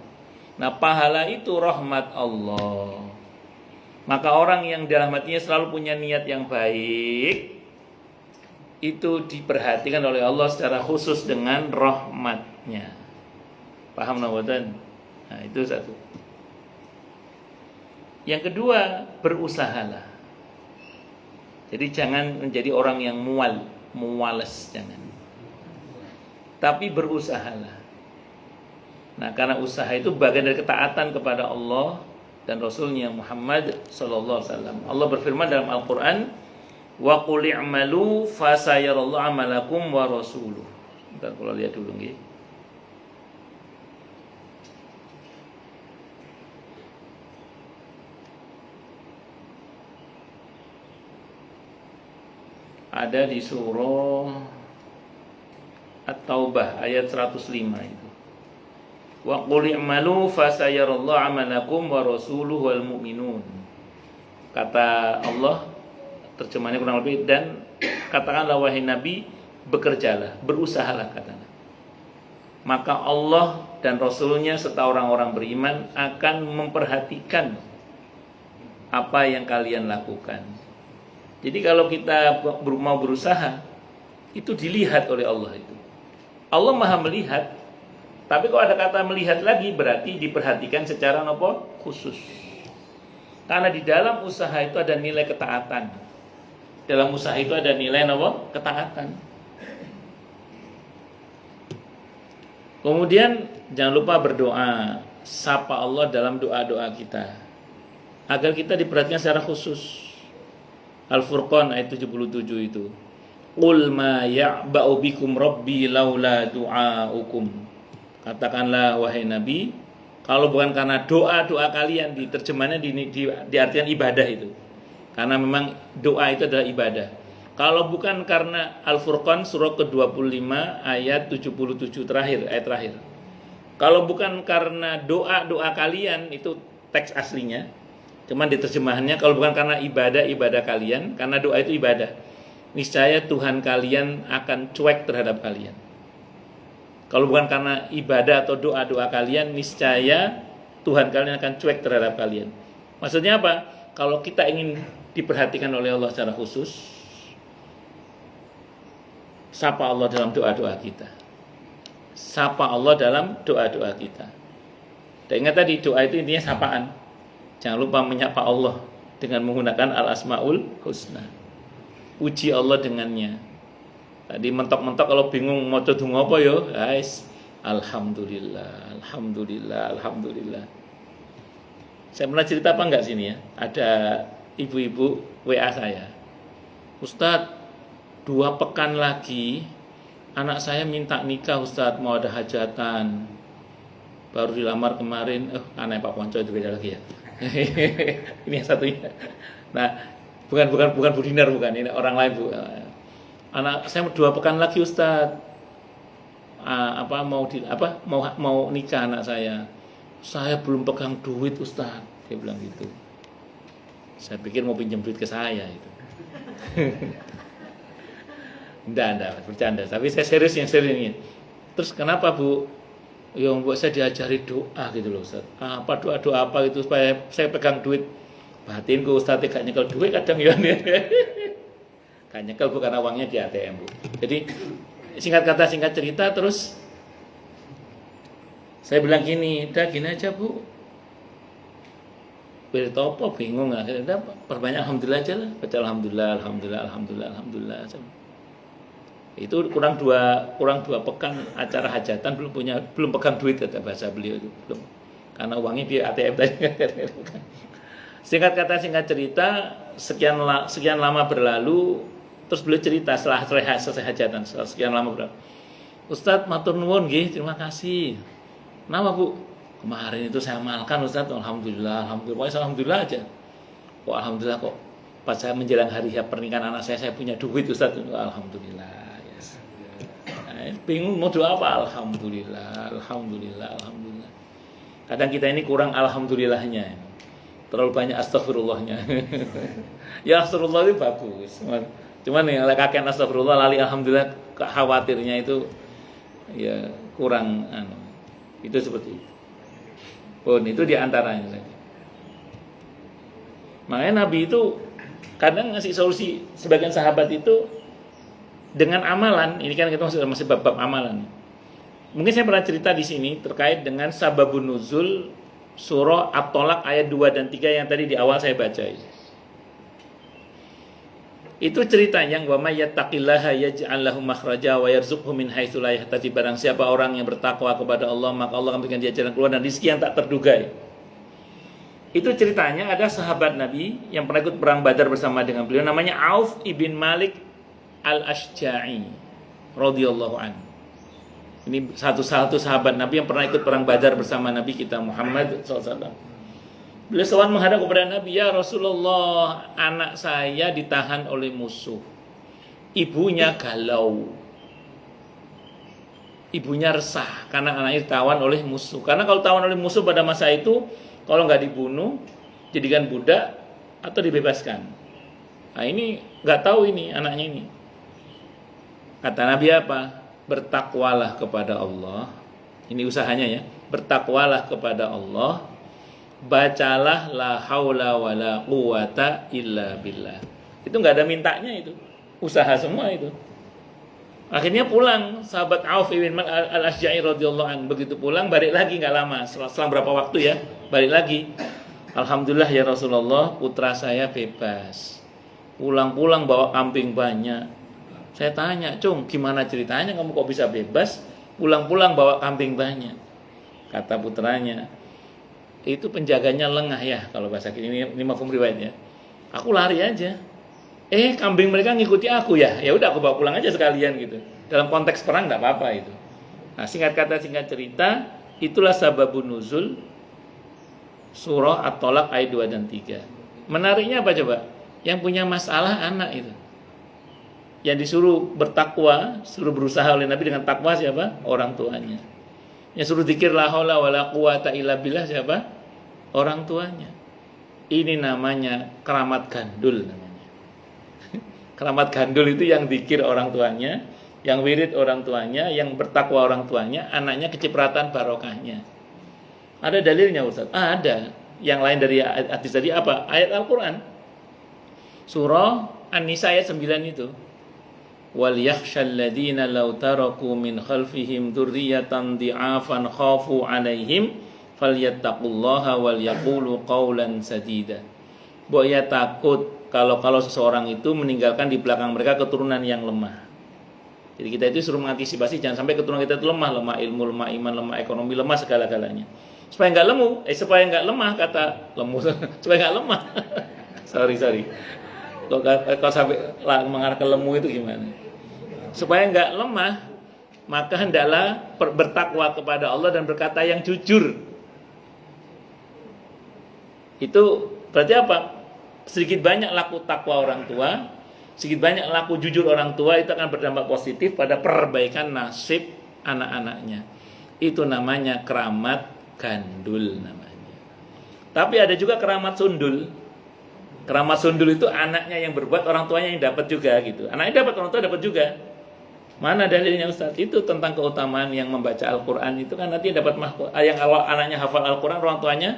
Nah, pahala itu rahmat Allah. Maka orang yang dalam hatinya selalu punya niat yang baik, itu diperhatikan oleh Allah secara khusus dengan rahmatnya. Paham nawadan? Nah, itu satu. Yang kedua, berusahalah. Jadi jangan menjadi orang yang muales, jangan. Tapi berusahalah. Nah, karena usaha itu bagian dari ketaatan kepada Allah dan Rasulnya Muhammad sallallahu alaihi wasallam. Allah berfirman dalam Al-Qur'an, "Wa qul i'malu fasayarallahu 'amalakum wa rasuluh." Bentar, kalau lihat dulu nggih. Ada di surah At-Taubah ayat 105 itu. Wa qul i'malu fasayarallahu 'amalakum wa rasuluhu wal mu'minun. Kata Allah, terjemahannya kurang lebih, dan katakanlah wahai Nabi, bekerjalah, berusahalah katanya. Maka Allah dan Rasulnya serta orang-orang beriman akan memperhatikan apa yang kalian lakukan. Jadi kalau kita mau berusaha, itu dilihat oleh Allah itu. Allah Maha melihat, tapi kalau ada kata melihat lagi berarti diperhatikan secara khusus. Karena di dalam usaha itu ada nilai ketaatan. Dalam usaha itu ada nilai ketaatan. Kemudian jangan lupa berdoa, sapa Allah dalam doa-doa kita, agar kita diperhatikan secara khusus. Al-Furqan ayat 77 itu. Qul ma ya'ba'u bikum rabbi laula du'aukum. Katakanlah wahai Nabi, kalau bukan karena doa-doa kalian, diterjemahnya di artian ibadah itu. Karena memang doa itu adalah ibadah. Kalau bukan karena Al-Furqan surah ke-25 ayat 77 ayat terakhir. Kalau bukan karena doa-doa kalian, itu teks aslinya. Cuman diterjemahannya, kalau bukan karena ibadah kalian, karena doa itu ibadah, niscaya Tuhan kalian akan cuek terhadap kalian. Kalau bukan karena ibadah atau doa-doa kalian, niscaya Tuhan kalian akan cuek terhadap kalian. Maksudnya apa? Kalau kita ingin diperhatikan oleh Allah secara khusus, sapa Allah dalam doa-doa kita. Sapa Allah dalam doa-doa kita. Dan ingat tadi, doa itu intinya sapaan. Jangan lupa menyapa Allah dengan menggunakan al-asmaul husna. Puji Allah dengannya. Tadi mentok-mentok kalau bingung mau donga apa yo, guys. Alhamdulillah, alhamdulillah, alhamdulillah. Saya pernah cerita apa enggak sini ya? Ada ibu-ibu WA saya. Ustadz, 2 pekan lagi anak saya minta nikah Ustadz, mau ada hajatan. Baru dilamar kemarin, anak Pak Ponco itu beda lagi ya. Ini yang satunya. Nah, bukan Bu Dinar, bukan, ini orang lain Bu. Anak saya 2 pekan lagi Ustadz, mau nikah anak saya. Saya belum pegang duit Ustadz, dia bilang gitu. Saya pikir mau pinjam duit ke saya itu. Enggak, bercanda. Tapi saya serius ini. Terus kenapa Bu? Yang buat saya diajari doa gitu loh Ustaz. Apa doa apa gitu supaya saya pegang duit. Batinku Ustaz gak nyekel duit kadang ya. Gak nyekel Bu, karena uangnya di ATM Bu. Jadi singkat kata singkat cerita, terus saya bilang gini, udah gini aja Bu. Bertopo bingung nggak? Udah perbanyak alhamdulillah aja lah. Baca alhamdulillah. Itu kurang dua pekan acara hajatan belum pegang duit, kata bahasa beliau itu, belum, karena uangnya di ATM tadi. Singkat kata singkat cerita, sekian lama berlalu, terus beliau cerita setelah selesai hajatan, sekian lama berlalu. Ustadz matur nuwun nggih, terima kasih. Nama Bu, kemarin itu saya amalkan Ustadz, alhamdulillah aja. Kok alhamdulillah kok pas saya menjelang hari pernikahan anak saya punya duit Ustadz, alhamdulillah. Bingung mau doa apa? Alhamdulillah. Kadang kita ini kurang alhamdulillahnya, terlalu banyak astagfirullahnya. Ya astagfirullah itu bagus, cuman nih kakek astagfirullah lali alhamdulillah, khawatirnya itu ya kurang itu seperti itu. Itu diantaranya. Makanya Nabi itu kadang ngasih solusi, sebagian sahabat itu dengan amalan. Ini kan kita masih bab amalan. Mungkin saya pernah cerita di sini terkait dengan sababun nuzul surah At-Tolak ayat 2 dan 3 yang tadi di awal saya baca itu ceritanya wa may yattaqillaha yaj'al lahu makhraja wa yarzuqhu min haitsu la yahtasib. Barang siapa orang yang bertakwa kepada Allah, maka Allah akan berikan dia jalan keluar dan rezeki yang tak terduga. Itu ceritanya ada sahabat Nabi yang pernah ikut perang Badar bersama dengan beliau, namanya Auf ibn Malik al-Ashja'i radhiyallahu anhu. Ini satu-satu sahabat Nabi yang pernah ikut perang Badar bersama Nabi kita Muhammad SAW. Beliau selalu menghadap kepada Nabi, ya Rasulullah, anak saya ditahan oleh musuh. Ibunya galau. Ibunya resah karena anaknya ditawan oleh musuh. Karena kalau tawan oleh musuh pada masa itu, kalau nggak dibunuh, jadikan budak atau dibebaskan. Nah ini nggak tahu ini anaknya ini. Kata Nabi apa? Bertakwalah kepada Allah. Ini usahanya ya. Bertakwalah kepada Allah. Bacalah la haula wala quwata illa billah. Itu nggak ada mintanya itu. Usaha semua itu. Akhirnya pulang sahabat Auf bin Malik al-Ashja'i radhiyallahu anhu. Begitu pulang balik lagi nggak lama. Selang berapa waktu ya? Balik lagi. Alhamdulillah ya Rasulullah, putra saya bebas. Pulang-pulang bawa kambing banyak. Saya tanya, "Cung, gimana ceritanya kamu kok bisa bebas? Pulang-pulang bawa kambing banyak." Kata putranya, "Itu penjaganya lengah ya, kalau bahasa ini mafhum riwayatnya. Aku lari aja. Kambing mereka ngikuti aku ya. Ya udah aku bawa pulang aja sekalian gitu. Dalam konteks perang enggak apa-apa itu." Nah, singkat kata singkat cerita, itulah sababun nuzul surah At-Tolak ayat 2 dan 3. Menariknya apa coba? Yang punya masalah anak itu. Yang disuruh bertakwa, suruh berusaha oleh Nabi dengan takwa siapa? Orang tuanya. Yang suruh zikir la haula wala quwata illa billah siapa? Orang tuanya. Ini namanya keramat gandul namanya. Keramat gandul itu yang zikir orang tuanya, yang wirid orang tuanya, yang bertakwa orang tuanya, anaknya kecipratan barokahnya. Ada dalilnya Ustaz? Ada. Yang lain dari hadis tadi apa? Ayat Al-Qur'an. Surah An-Nisa ayat 9 itu. Wal yakhshal ladzina law taraku min khalfihim dzurriyyatan dhi'afan khafu 'alaihim falyattaqullaha wal yaqulu qawlan sadida. Boya takut kalau seseorang itu meninggalkan di belakang mereka keturunan yang lemah. Jadi kita itu suruh mengantisipasi jangan sampai keturunan kita itu lemah ilmu, lemah iman, lemah ekonomi, lemah segala-galanya. Supaya enggak lemah kata lemu supaya enggak lemah. sorry. Kalau sampai mengarah ke lemu itu gimana? Supaya enggak lemah, maka hendaklah bertakwa kepada Allah dan berkata yang jujur. Itu berarti apa? Sedikit banyak laku takwa orang tua, sedikit banyak laku jujur orang tua itu akan berdampak positif pada perbaikan nasib anak-anaknya. Itu namanya keramat gandul namanya. Tapi ada juga keramat sundul. Keramat sundul itu anaknya yang berbuat, orang tuanya yang dapat juga gitu. Anaknya dapat, orang tua dapat juga. Mana dalilnya Ustaz? Itu tentang keutamaan yang membaca Al-Quran itu kan nanti dapat mahkota. Yang awal anaknya hafal Al-Quran, orang tuanya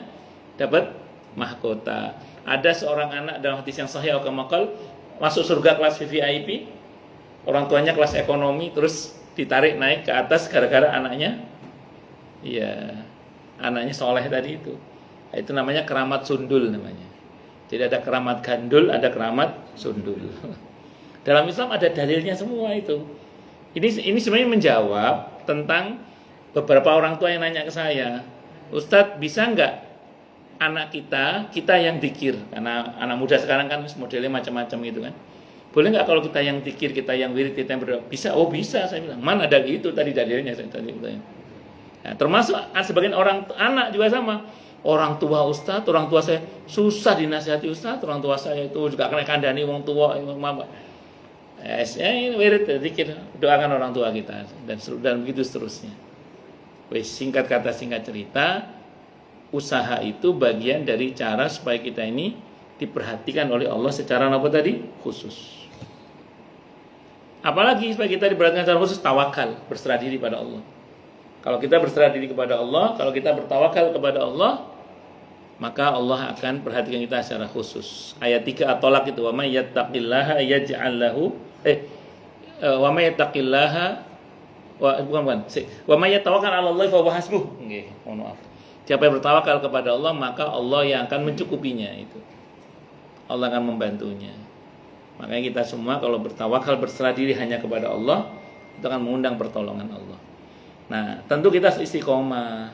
dapat mahkota. Ada seorang anak dalam hadis yang sahih al-kamakal masuk surga kelas VIP, orang tuanya kelas ekonomi, terus ditarik naik ke atas gara-gara anaknya, ya anaknya soleh tadi itu. Itu namanya keramat sundul namanya. Tidak ada keramat gandul, ada keramat sundul. Dalam Islam ada dalilnya semua itu. Ini sebenarnya menjawab tentang beberapa orang tua yang nanya ke saya, Ustadz bisa nggak anak kita yang zikir? Karena anak muda sekarang kan modelnya macam-macam gitu kan. Boleh nggak kalau kita yang zikir, kita yang wirid, kita yang berdoa? Bisa, oh bisa saya bilang. Mana ada gitu tadi dalilnya saya tadi. Nah, termasuk sebagian orang anak juga sama. Orang tua Ustadz, orang tua saya susah dinasihati Ustadz, orang tua saya itu juga kena kandani wong tua, mama. Ini wirid, zikir, doakan orang tua kita dan begitu seterusnya. Singkat kata singkat cerita, usaha itu bagian dari cara supaya kita ini diperhatikan oleh Allah secara apa tadi? Khusus. Apalagi supaya kita diperhatikan secara khusus, tawakal, berserah diri pada Allah. Kalau kita berserah diri kepada Allah, kalau kita bertawakal kepada Allah, maka Allah akan perhatikan kita secara khusus. Ayat 3 At-Tolak itu, wa may yattaqillaha yaj'al lahu wa may yattaqillaha wa may yatawakkal 'ala Allah fa huwa hasbuh. Nggih, mohon maaf. Siapa yang bertawakal kepada Allah, maka Allah yang akan mencukupinya itu. Allah akan membantunya. Makanya kita semua kalau bertawakal, berserah diri hanya kepada Allah, itu akan mengundang pertolongan Allah. Nah, tentu kita istiqomah.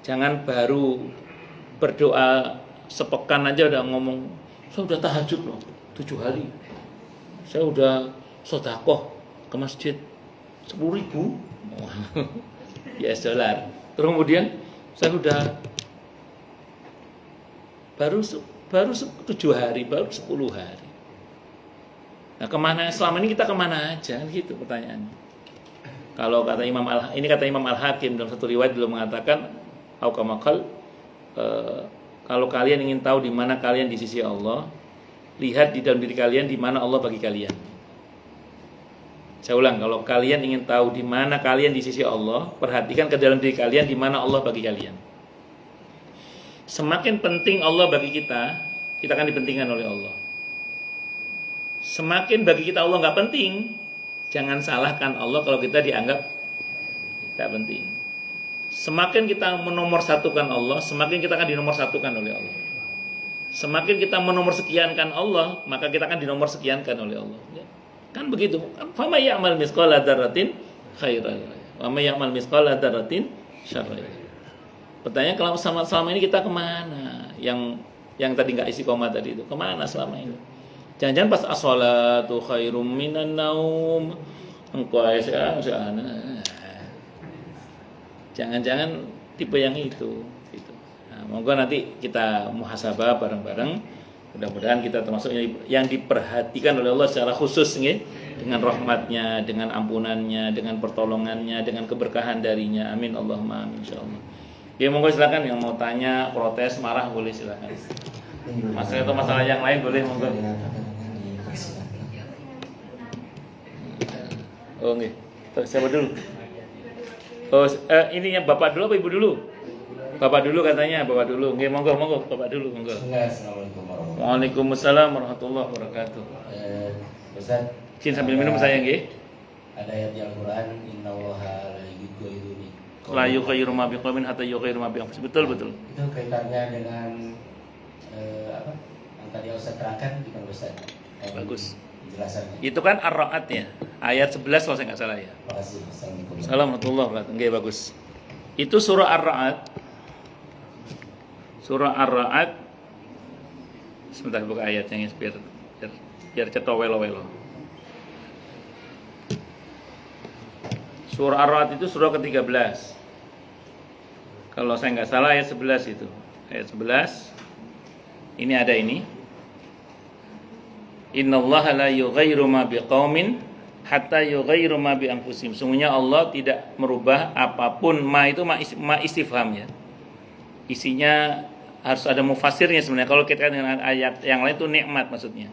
Jangan baru berdoa sepekan aja udah ngomong, saya udah tahajud loh 7 hari. Saya udah sedekah ke masjid 10.000 US dollar. Terus kemudian saya udah baru 7 hari, baru 10 hari. Nah, kemana selama ini kita kemana aja gitu pertanyaannya. Kalau kata Imam Al-Hakim dalam satu riwayat beliau mengatakan, aukamakal, kalau kalian ingin tahu di mana kalian di sisi Allah, lihat di dalam diri kalian di mana Allah bagi kalian. Saya ulang, kalau kalian ingin tahu di mana kalian di sisi Allah, perhatikan ke dalam diri kalian di mana Allah bagi kalian. Semakin penting Allah bagi kita akan dipentingkan oleh Allah. Semakin bagi kita Allah nggak penting, jangan salahkan Allah kalau kita dianggap tidak penting. Semakin kita menomorsatukan Allah, semakin kita akan dinomorsatukan oleh Allah. Semakin kita menomorsekiankan Allah, maka kita akan dinomorsekiankan oleh Allah. Ya. Kan begitu. Fama ya'mal misqala dzarratin khairan wa may ya'mal misqala dzarratin syarran. Pertanyaan, kalau selama ini kita kemana? Yang tadi nggak istiqomah tadi itu, kemana selama ini? Jangan-jangan pas as-shalatu khairum minan naum, engkau jangan-jangan tipe yang itu gitu. Nah, monggo nanti kita muhasabah bareng-bareng. Mudah-mudahan kita termasuk yang diperhatikan oleh Allah secara khusus nih, dengan rahmatnya, dengan ampunannya, dengan pertolongannya, dengan keberkahan darinya. Amin Allahumma amin insyaallah. Ya monggo silakan, yang mau tanya, protes, marah boleh silakan. Masalah atau masalah yang lain boleh monggo. Oh nggih. Siapa dulu? Oh, ini yang Bapak dulu apa Ibu dulu? Bapak dulu katanya, Bapak dulu. Nggih, monggo, Bapak dulu, monggo. Assalamualaikum warahmatullahi wabarakatuh. Waalaikumsalam warahmatullahi wabarakatuh. Ustaz, Izin sambil minum saya nggih. ada ayat di Al-Qur'an, innallaha La yughayyiru ma biqaumin hatta yughayyiru ma bi anfusihim. Betul. Itu kaitannya dengan apa? Yang tadi Ustaz terangkan gimana Ustaz? Bagus. Penjelasannya. Itu kan Ar-Ra'd ya. Ayat 11 kalau saya nggak salah ya. Terima kasih. Assalamualaikum. Assalamualaikum warahmatullahi wabarakatuh. Nggih, bagus. Itu surah Ar-Ra'd. Surah Ar-Ra'd. Sebentar buka ayatnya biar cetok welo-welo. Surah Ar-Ra'd itu surah ke-13. Kalau saya nggak salah ayat 11 itu. Ayat 11. Ini ada ini. Innallaha la yughayyiru ma biqaumin hatta yughayyiru ma bi anfusihim. Sungguhnya Allah tidak merubah apapun. Ma itu ma istifham ya. Isinya harus ada mufasirnya sebenarnya. Kalau kita dengan ayat yang lain itu nikmat maksudnya.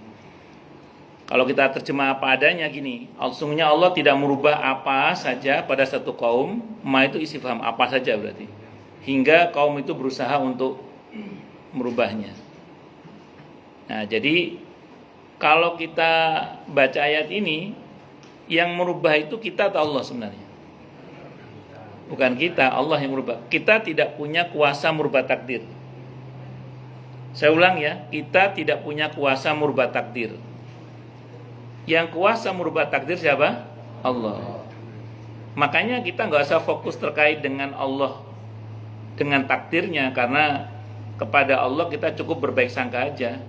Kalau kita terjemah apa adanya gini, sungguhnya Allah tidak merubah apa saja pada satu kaum. Ma itu istifham, apa saja berarti. Hingga kaum itu berusaha untuk merubahnya. Nah, jadi kalau kita baca ayat ini, yang merubah itu kita atau Allah sebenarnya? Bukan kita, Allah yang merubah. Kita tidak punya kuasa merubah takdir. Saya ulang ya, kita tidak punya kuasa merubah takdir. Yang kuasa merubah takdir siapa? Allah. Makanya kita nggak usah fokus terkait dengan Allah, dengan takdirnya, karena kepada Allah kita cukup berbaik sangka aja,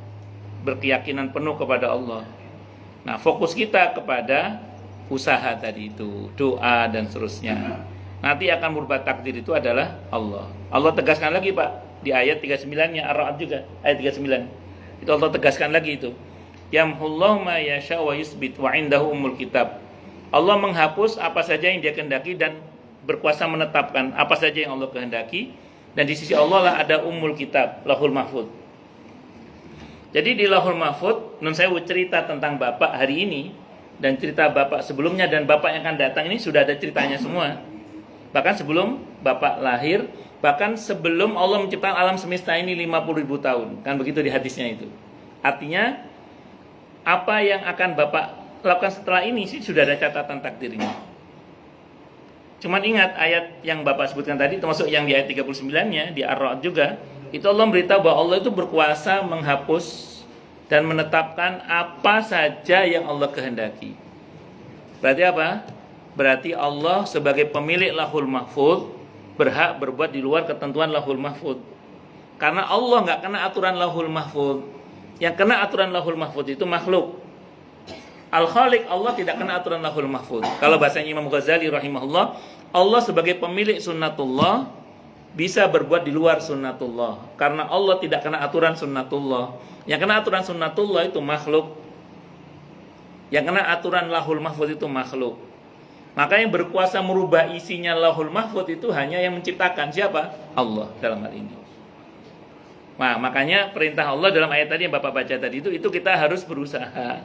berkeyakinan penuh kepada Allah. Nah, fokus kita kepada usaha tadi itu, doa dan seterusnya. Nanti akan merubah takdir itu adalah Allah. Allah tegaskan lagi Pak di ayat 39-nya Ar-Ra'd juga, ayat 39. Itu Allah tegaskan lagi itu. Yamhullahu ma yasha wa yusbit wa indahu ummul kitab. Allah menghapus apa saja yang Dia kehendaki dan berkuasa menetapkan apa saja yang Allah kehendaki, dan di sisi Allah lah ada ummul kitab, Lauhul Mahfuz. Jadi di Lauhul Mahfuz, nun saya cerita tentang Bapak hari ini dan cerita Bapak sebelumnya dan Bapak yang akan datang ini sudah ada ceritanya semua. Bahkan sebelum Bapak lahir, bahkan sebelum Allah menciptakan alam semesta ini 50.000 tahun. Kan begitu di hadisnya itu. Artinya apa yang akan Bapak lakukan setelah ini sih sudah ada catatan takdirnya. Cuman ingat ayat yang Bapak sebutkan tadi, termasuk yang di ayat 39-nya di Ar-Ra'd juga, itu Allah memberitahu bahwa Allah itu berkuasa menghapus dan menetapkan apa saja yang Allah kehendaki. Berarti apa? Berarti Allah sebagai pemilik Lauhul Mahfuz berhak berbuat di luar ketentuan Lauhul Mahfuz. Karena Allah nggak kena aturan Lauhul Mahfuz. Yang kena aturan Lauhul Mahfuz itu makhluk. Al-Khaliq, Allah tidak kena aturan Lauhul Mahfuz. Kalau bahasanya Imam Ghazali rahimahullah, Allah sebagai pemilik sunnatullah bisa berbuat di luar sunnatullah. Karena Allah tidak kena aturan sunnatullah. Yang kena aturan sunnatullah itu makhluk. Yang kena aturan Lauhul Mahfuz itu makhluk. Maka yang berkuasa merubah isinya Lauhul Mahfuz itu hanya yang menciptakan. Siapa? Allah dalam hal ini. Nah, makanya perintah Allah dalam ayat tadi yang Bapak baca tadi itu kita harus berusaha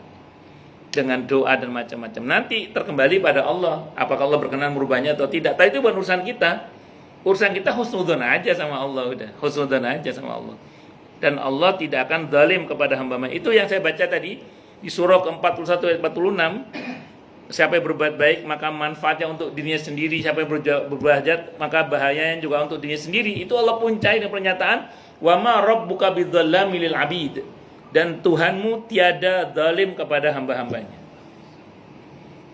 dengan doa dan macam-macam. Nanti terkembali pada Allah, apakah Allah berkenan merubahnya atau tidak. Tapi itu bukan urusan kita. Urusan kita husnudzon aja sama Allah, udah. Husnudzon aja sama Allah. Dan Allah tidak akan zalim kepada hamba-hamba. Itu yang saya baca tadi di surah ke-41 ayat 46. Siapa yang berbuat baik maka manfaatnya untuk dirinya sendiri, siapa yang berbuat jahat maka bahayanya juga untuk dirinya sendiri. Itu Allah puncai dengan pernyataan wa ma rabbuka bidzallami lil abid. Dan Tuhanmu tiada zalim kepada hamba-hambanya.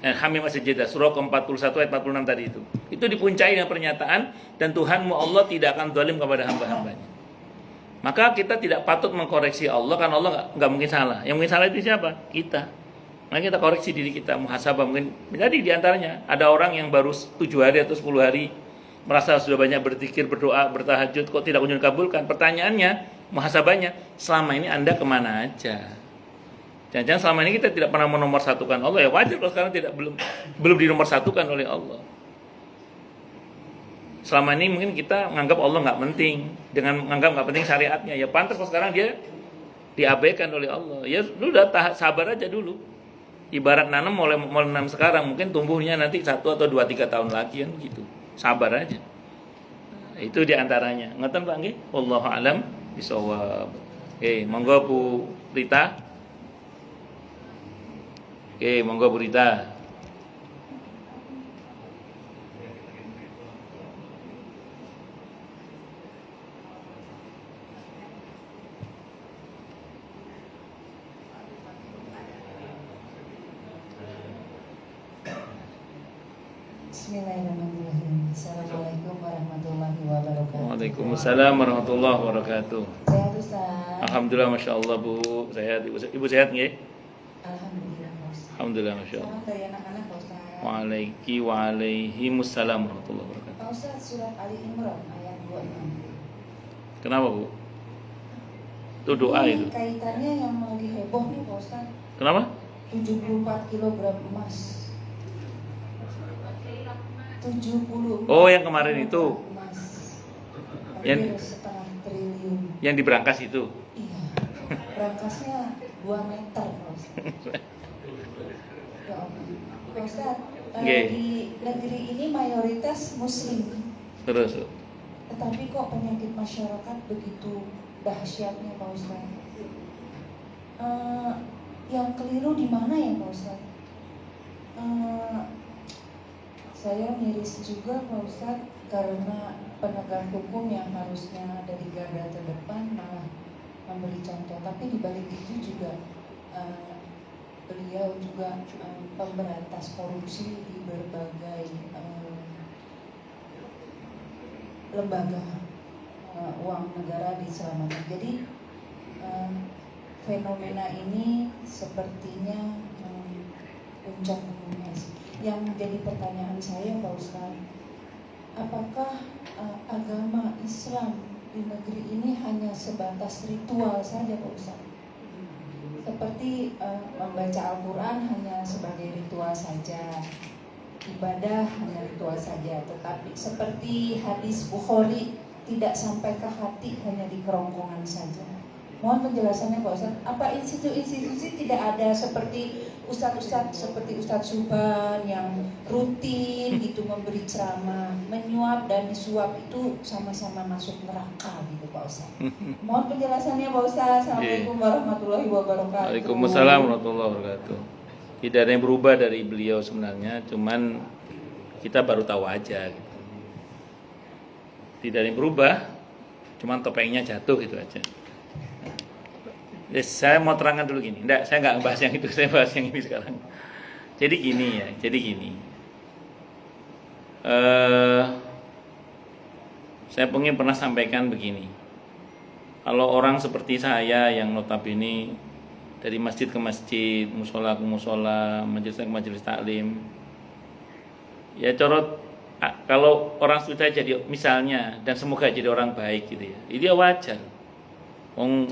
Hamim As-Sajdah surah ke-41 ayat 46 tadi itu. Itu dipuncai dengan pernyataan dan Tuhanmu Allah tidak akan zalim kepada hamba-hambanya. Maka kita tidak patut mengkoreksi Allah karena Allah nggak mungkin salah. Yang mungkin salah itu siapa? Kita. Nah kita koreksi diri kita, muhasabah mungkin. Jadi diantaranya ada orang yang baru 7 hari atau 10 hari merasa sudah banyak berzikir, berdoa, bertahajud, kok tidak kunjung dikabulkan. Pertanyaannya, muhasabahnya, selama ini Anda kemana aja? Jangan-jangan selama ini kita tidak pernah menomorsatukan Allah. Ya wajar kalau sekarang belum dinomorsatukan oleh Allah. Selama ini mungkin kita menganggap Allah nggak penting, dengan menganggap nggak penting syariatnya. Ya pantas kalau sekarang dia diabaikan oleh Allah. Ya udah sabar aja dulu. Ibarat nanam mulai nanam sekarang, mungkin tumbuhnya nanti 1 atau 2, 3 tahun lagi kan gitu. Sabar aja. Itu diantaranya. Ngeten Pak nggih? Wallahu alam bisawab. Oke, monggo Bu Rita. Oke, monggo Bu Rita. Bismillahirrahmanirrahim. Assalamualaikum warahmatullahi wabarakatuh. Waalaikumsalam warahmatullahi wabarakatuh. Sehat Ustaz? Alhamdulillah, Masya Allah Bu. Sehat. Ibu sehat nggih? Alhamdulillah Ustaz. Alhamdulillah, Masya Allah. Salam dari anak-anak Ustaz. Waalaikumsalam warahmatullahi wabarakatuh. Pak Ustaz, surat Ali Imran ayat 26. Kenapa Bu? Itu doa Ini itu. kaitannya yang lagi heboh nih Pak Ustaz. Kenapa? 74 kilogram emas. 70. Oh, yang kemarin itu. Emas. Yang- Hampir setengah triliun. Yang di Brankas itu. Iya. Berangkasnya 2 meter Pak Ustaz. Ya Allah. Pak Ustaz, Nggih. di negeri ini mayoritas muslim. Terus. Tetapi kok penyakit masyarakat begitu dahsyatnya Pak Ustaz? Yang keliru di mana ya Pak Ustaz? Saya miris juga Pak Ustaz karena penegak hukum yang harusnya ada di garda terdepan malah memberi contoh. Tapi di balik itu juga beliau juga pemberantas korupsi di berbagai lembaga uang negara diselamatkan. Jadi fenomena ini sepertinya puncak gunung es. Yang menjadi pertanyaan saya Pak Ustaz, apakah agama Islam di negeri ini hanya sebatas ritual saja Pak Ustaz? Seperti membaca Al-Quran hanya sebagai ritual saja, ibadah hanya ritual saja, tetapi seperti hadis Bukhari tidak sampai ke hati, hanya di kerongkongan saja. Mohon penjelasannya Pak Ustaz. Apa institusi tidak ada seperti ustadz-ustadz seperti Ustadz Subhan yang rutin gitu memberi ceramah, menyuap dan disuap itu sama-sama masuk neraka gitu Pak Ustaz. Mohon penjelasannya Pak Ustaz. Assalamualaikum warahmatullahi wabarakatuh. Waalaikumsalam warahmatullahi wabarakatuh. Tidak ada yang berubah dari beliau sebenarnya, cuman kita baru tahu aja gitu. Tidak ada yang berubah, cuman topengnya jatuh gitu aja. Saya mau terangkan dulu gini. Enggak, saya nggak bahas yang itu, saya bahas yang ini sekarang. Jadi gini ya, saya pengen pernah sampaikan begini. Kalau orang seperti saya yang notabene dari masjid ke masjid, musola ke musola, majelis ke majelis taklim, ya kalau orang sudah jadi misalnya, dan semoga jadi orang baik gitu ya, ini ya wajar.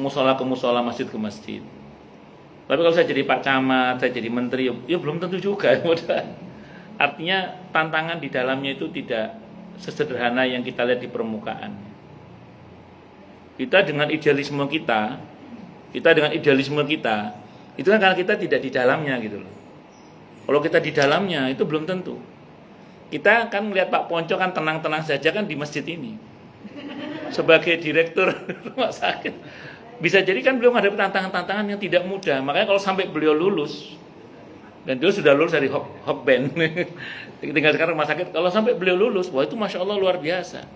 Musola ke musola, masjid ke masjid. Tapi kalau saya jadi Pak Camat, saya jadi menteri, ya belum tentu juga. Artinya tantangan di dalamnya itu tidak sesederhana yang kita lihat di permukaan. Kita dengan idealisme kita, itu kan karena kita tidak di dalamnya gitu loh. Kalau kita di dalamnya itu belum tentu. Kita kan melihat Pak Ponco kan tenang-tenang saja kan di masjid ini. Sebagai direktur rumah sakit, bisa jadi kan beliau menghadapi tantangan-tantangan yang tidak mudah. Makanya kalau sampai beliau lulus, dan beliau sudah lulus dari Hokben, tinggal sekarang rumah sakit. Kalau sampai beliau lulus, wah itu masya Allah luar biasa.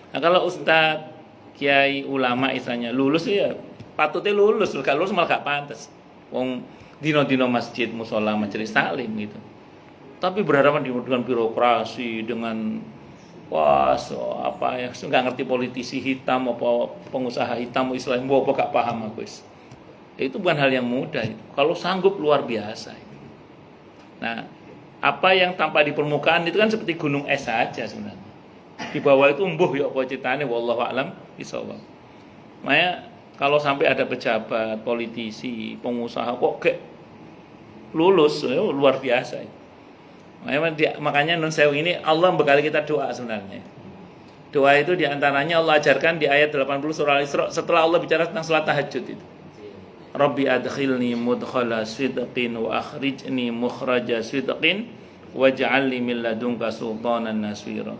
Nah kalau Ustadz, Kiai, ulama istilahnya lulus ya patutnya lulus. Kalau lulus malah gak pantas. Wong dino-dino masjid, musola, majelis taklim gitu. Tapi berhadapan dengan birokrasi, dengan nggak ngerti politisi hitam apa pengusaha hitam Islam apa gak paham aku itu bukan hal yang mudah itu. Kalau sanggup luar biasa itu. Nah apa yang tampak di permukaan itu kan seperti gunung es saja sebenarnya, di bawah itu embuh ya apa ceritanya wallahu a'lam bishawab. Makanya kalau sampai ada pejabat, politisi, pengusaha kok kayak lulus ya, luar biasa itu. Makanya nun sewu ini Allah bekali kita doa sebenarnya. Doa itu diantaranya Allah ajarkan di ayat 80 surah Al-Isra setelah Allah bicara tentang salat tahajud itu. Rabbi adkhilni mudkhala sidqin wa akhrijni mukhraja sidqin waj'al li min ladunka sultanan nasira.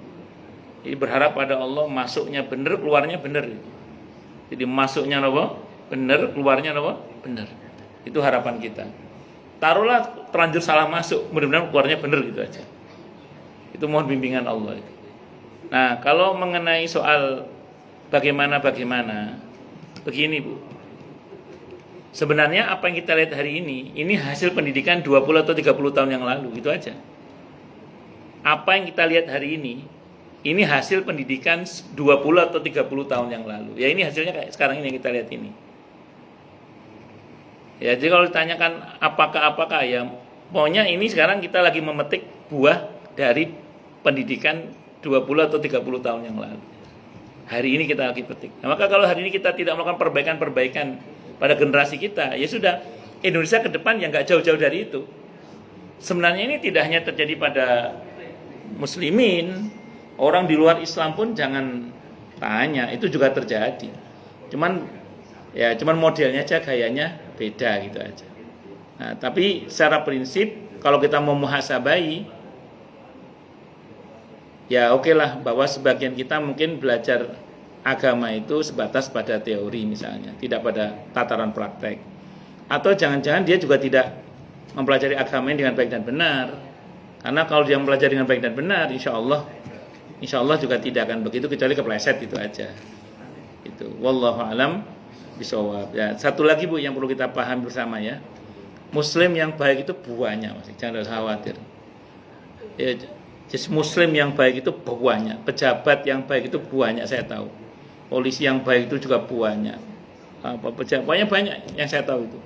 Jadi berharap pada Allah masuknya benar, keluarnya benar itu. Jadi masuknya apa? Benar, keluarnya apa? Benar. Itu harapan kita. Taruhlah terlanjur salah masuk, mudah-mudahan keluarnya benar gitu aja. Itu mohon bimbingan Allah itu. Nah, kalau mengenai soal bagaimana, begini Bu. Sebenarnya apa yang kita lihat hari ini hasil pendidikan 20 atau 30 tahun yang lalu, gitu aja. Apa yang kita lihat hari ini hasil pendidikan 20 atau 30 tahun yang lalu. Ya ini hasilnya kayak sekarang ini yang kita lihat ini. Ya, jadi kalau ditanyakan apakah ya, pokoknya ini sekarang kita lagi memetik buah dari pendidikan 20 atau 30 tahun yang lalu. Hari ini kita lagi petik. Nah, maka kalau hari ini kita tidak melakukan perbaikan pada generasi kita, ya sudah, Indonesia ke depan yang nggak jauh-jauh dari itu. Sebenarnya ini tidak hanya terjadi pada muslimin, orang di luar Islam pun jangan tanya, itu juga terjadi. Cuman modelnya aja, gayanya beda gitu aja. Nah, tapi secara prinsip kalau kita mau muhasabai, ya oke lah bahwa sebagian kita mungkin belajar agama itu sebatas pada teori misalnya, tidak pada tataran praktek. Atau jangan-jangan dia juga tidak mempelajari agama ini dengan baik dan benar. Karena kalau dia mempelajari dengan baik dan benar, insya Allah juga tidak akan begitu, kecuali kepleset itu aja. Itu wallahu alam bishawab. Ya, satu lagi Bu yang perlu kita paham bersama ya. Muslim yang baik itu buahnya, Mas. Jangan khawatir. Ya, jadi muslim yang baik itu buahnya, pejabat yang baik itu buahnya, saya tahu. Polisi yang baik itu juga buahnya. Pokoknya banyak yang saya tahu itu.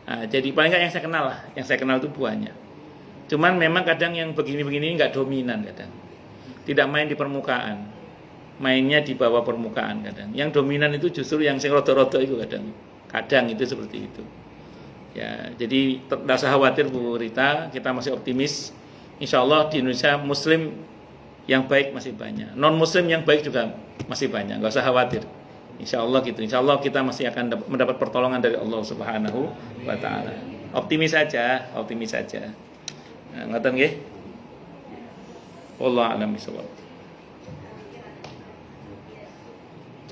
Nah, jadi paling nggak yang saya kenal lah, yang saya kenal itu buahnya. Cuman memang kadang yang begini-begini nggak dominan kadang. Tidak main di permukaan, mainnya di bawah permukaan kadang. Yang dominan itu justru yang sing rodo-rodo itu kadang. Kadang itu seperti itu. Ya, jadi tidak usah khawatir Bu Rita, kita masih optimis. Insya Allah di Indonesia Muslim yang baik masih banyak, non Muslim yang baik juga masih banyak. Nggak usah khawatir. Insya Allah gitu. Insya Allah kita masih akan mendapat pertolongan dari Allah Subhanahu wa Ta'ala. Optimis saja. Nah, ngoten nggih. Wallahu a'lam bishawab.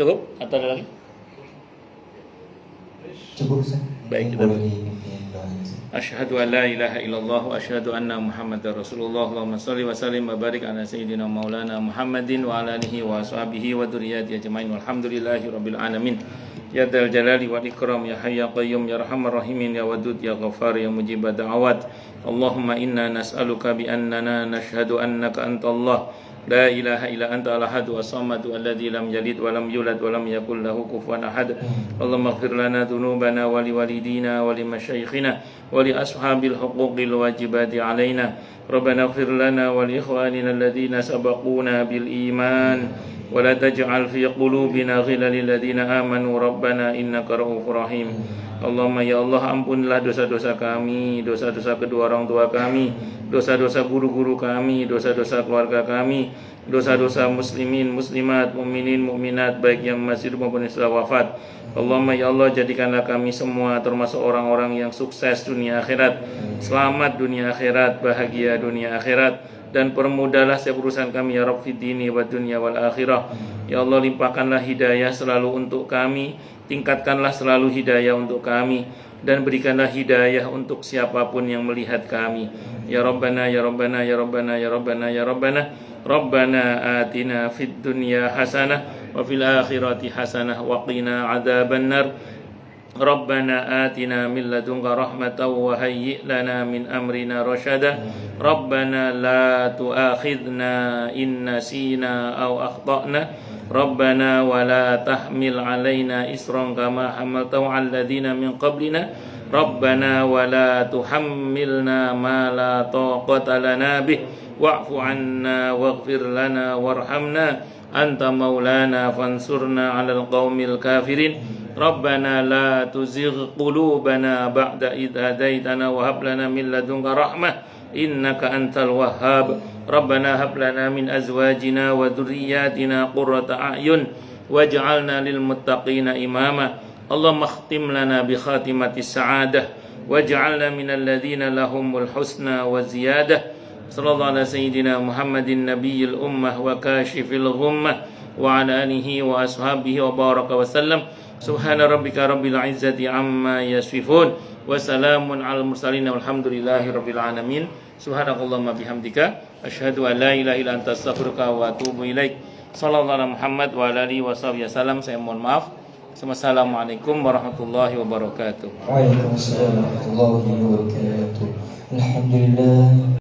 Cukup atau ada lagi? Cukup Ustaz. Baik, kita Boleh dipimpin doanya Ustaz. Asyhadu an la ilaha illallah wa asyhadu anna Muhammadar Rasulullah. Allahumma shalli wa sallim wa barik ala sayyidina Maulana Muhammadin wa ala alihi wa ashabihi wa dzurriyyatihi ajmain. Walhamdulillahi rabbil alamin. Ya dzal jalali wal ikram ya hayy ya qayyum ya arhamar rahimin ya wadud ya ghafar ya mujibad da'awat. Allahumma inna nas'aluka bi annana nashhadu annaka antallah la ilaha illa anta al-ahad was-samad alladzi lam yalid wa lam yulad wa lam yakul lahu kufuwan ahad. Allahumma ighfir lana dhunubana wa liwalidina wa limasyayikhina wa li ashabil huquqil wajibati alaina. Rabbana ighfir lana wa li ikhwanina alladhina sabaquna bil iman wa la taj'al fi qulubina ghillan lil ladzina amanu rabbana innaka ra'ufur rahim. Allahumma ya Allah, ampunilah dosa-dosa kami, dosa-dosa kedua orang tua kami, dosa-dosa guru-guru kami, dosa-dosa keluarga kami, dosa-dosa muslimin, muslimat, mukminin, mukminat baik yang masih hidup maupun yang sudah wafat. Allahumma ya Allah, jadikanlah kami semua termasuk orang-orang yang sukses dunia akhirat, selamat dunia akhirat, bahagia dunia akhirat, dan permudahlah setiap urusan kami ya Rabb fid dini wa dunya wal akhirah. Ya Allah, limpahkanlah hidayah selalu untuk kami, tingkatkanlah selalu hidayah untuk kami, dan berikanlah hidayah untuk siapapun yang melihat kami. Ya Rabbana ya Rabbana ya Rabbana ya Rabbana ya Rabbana. Rabbana atina fid dunya hasanah wa fil akhirati hasanah wa qina adzabannar. Rabbana atina min ladunka rahmatan wa hayyi' lana min amrina rasyada. Rabbana la tu'akhidna in nasina aw akhtana. Rabbana wa la tahmil 'alaina isran kama hamaltahu 'alal ladzina min qablina. Rabbana wa la tuhammilna ma la taqata lana bih wa'fu 'anna waghfir lana warhamna anta maulana fansurna 'alal qaumil kafirin. Rabbana la tuzigh qulubana ba'da idh hadaitana wa hab lana min ladunka rahmah innaka antal wahhab. Rabbana hab lana min azwajina wa dhurriyyatina qurrata a'yun waj'alna lil muttaqina imama. Allahumma khtim lana bi khatimatis sa'adah waj'alna minal ladzina lahumul husna wa ziyadah. Sallallahu ala sayyidina Muhammadin nabiyil ummah wa kashifil ghummah wa ala alihi wa ashabihi wa baraka wa sallam. Subhana rabbika rabbil izzati amma yasifun wa salamun alal mursalin walhamdulillahi rabbil alamin. Subhanakallahumma bihamdika asyhadu an la ilaha illa anta astaghfiruka wa atubu ilaik. Sallallahu ala Muhammad wa ala alihi washabihi wasallam. Saya mohon maaf. Assalamualaikum warahmatullahi wabarakatuh. Waalaikumsalam warahmatullahi wabarakatuh. Alhamdulillah.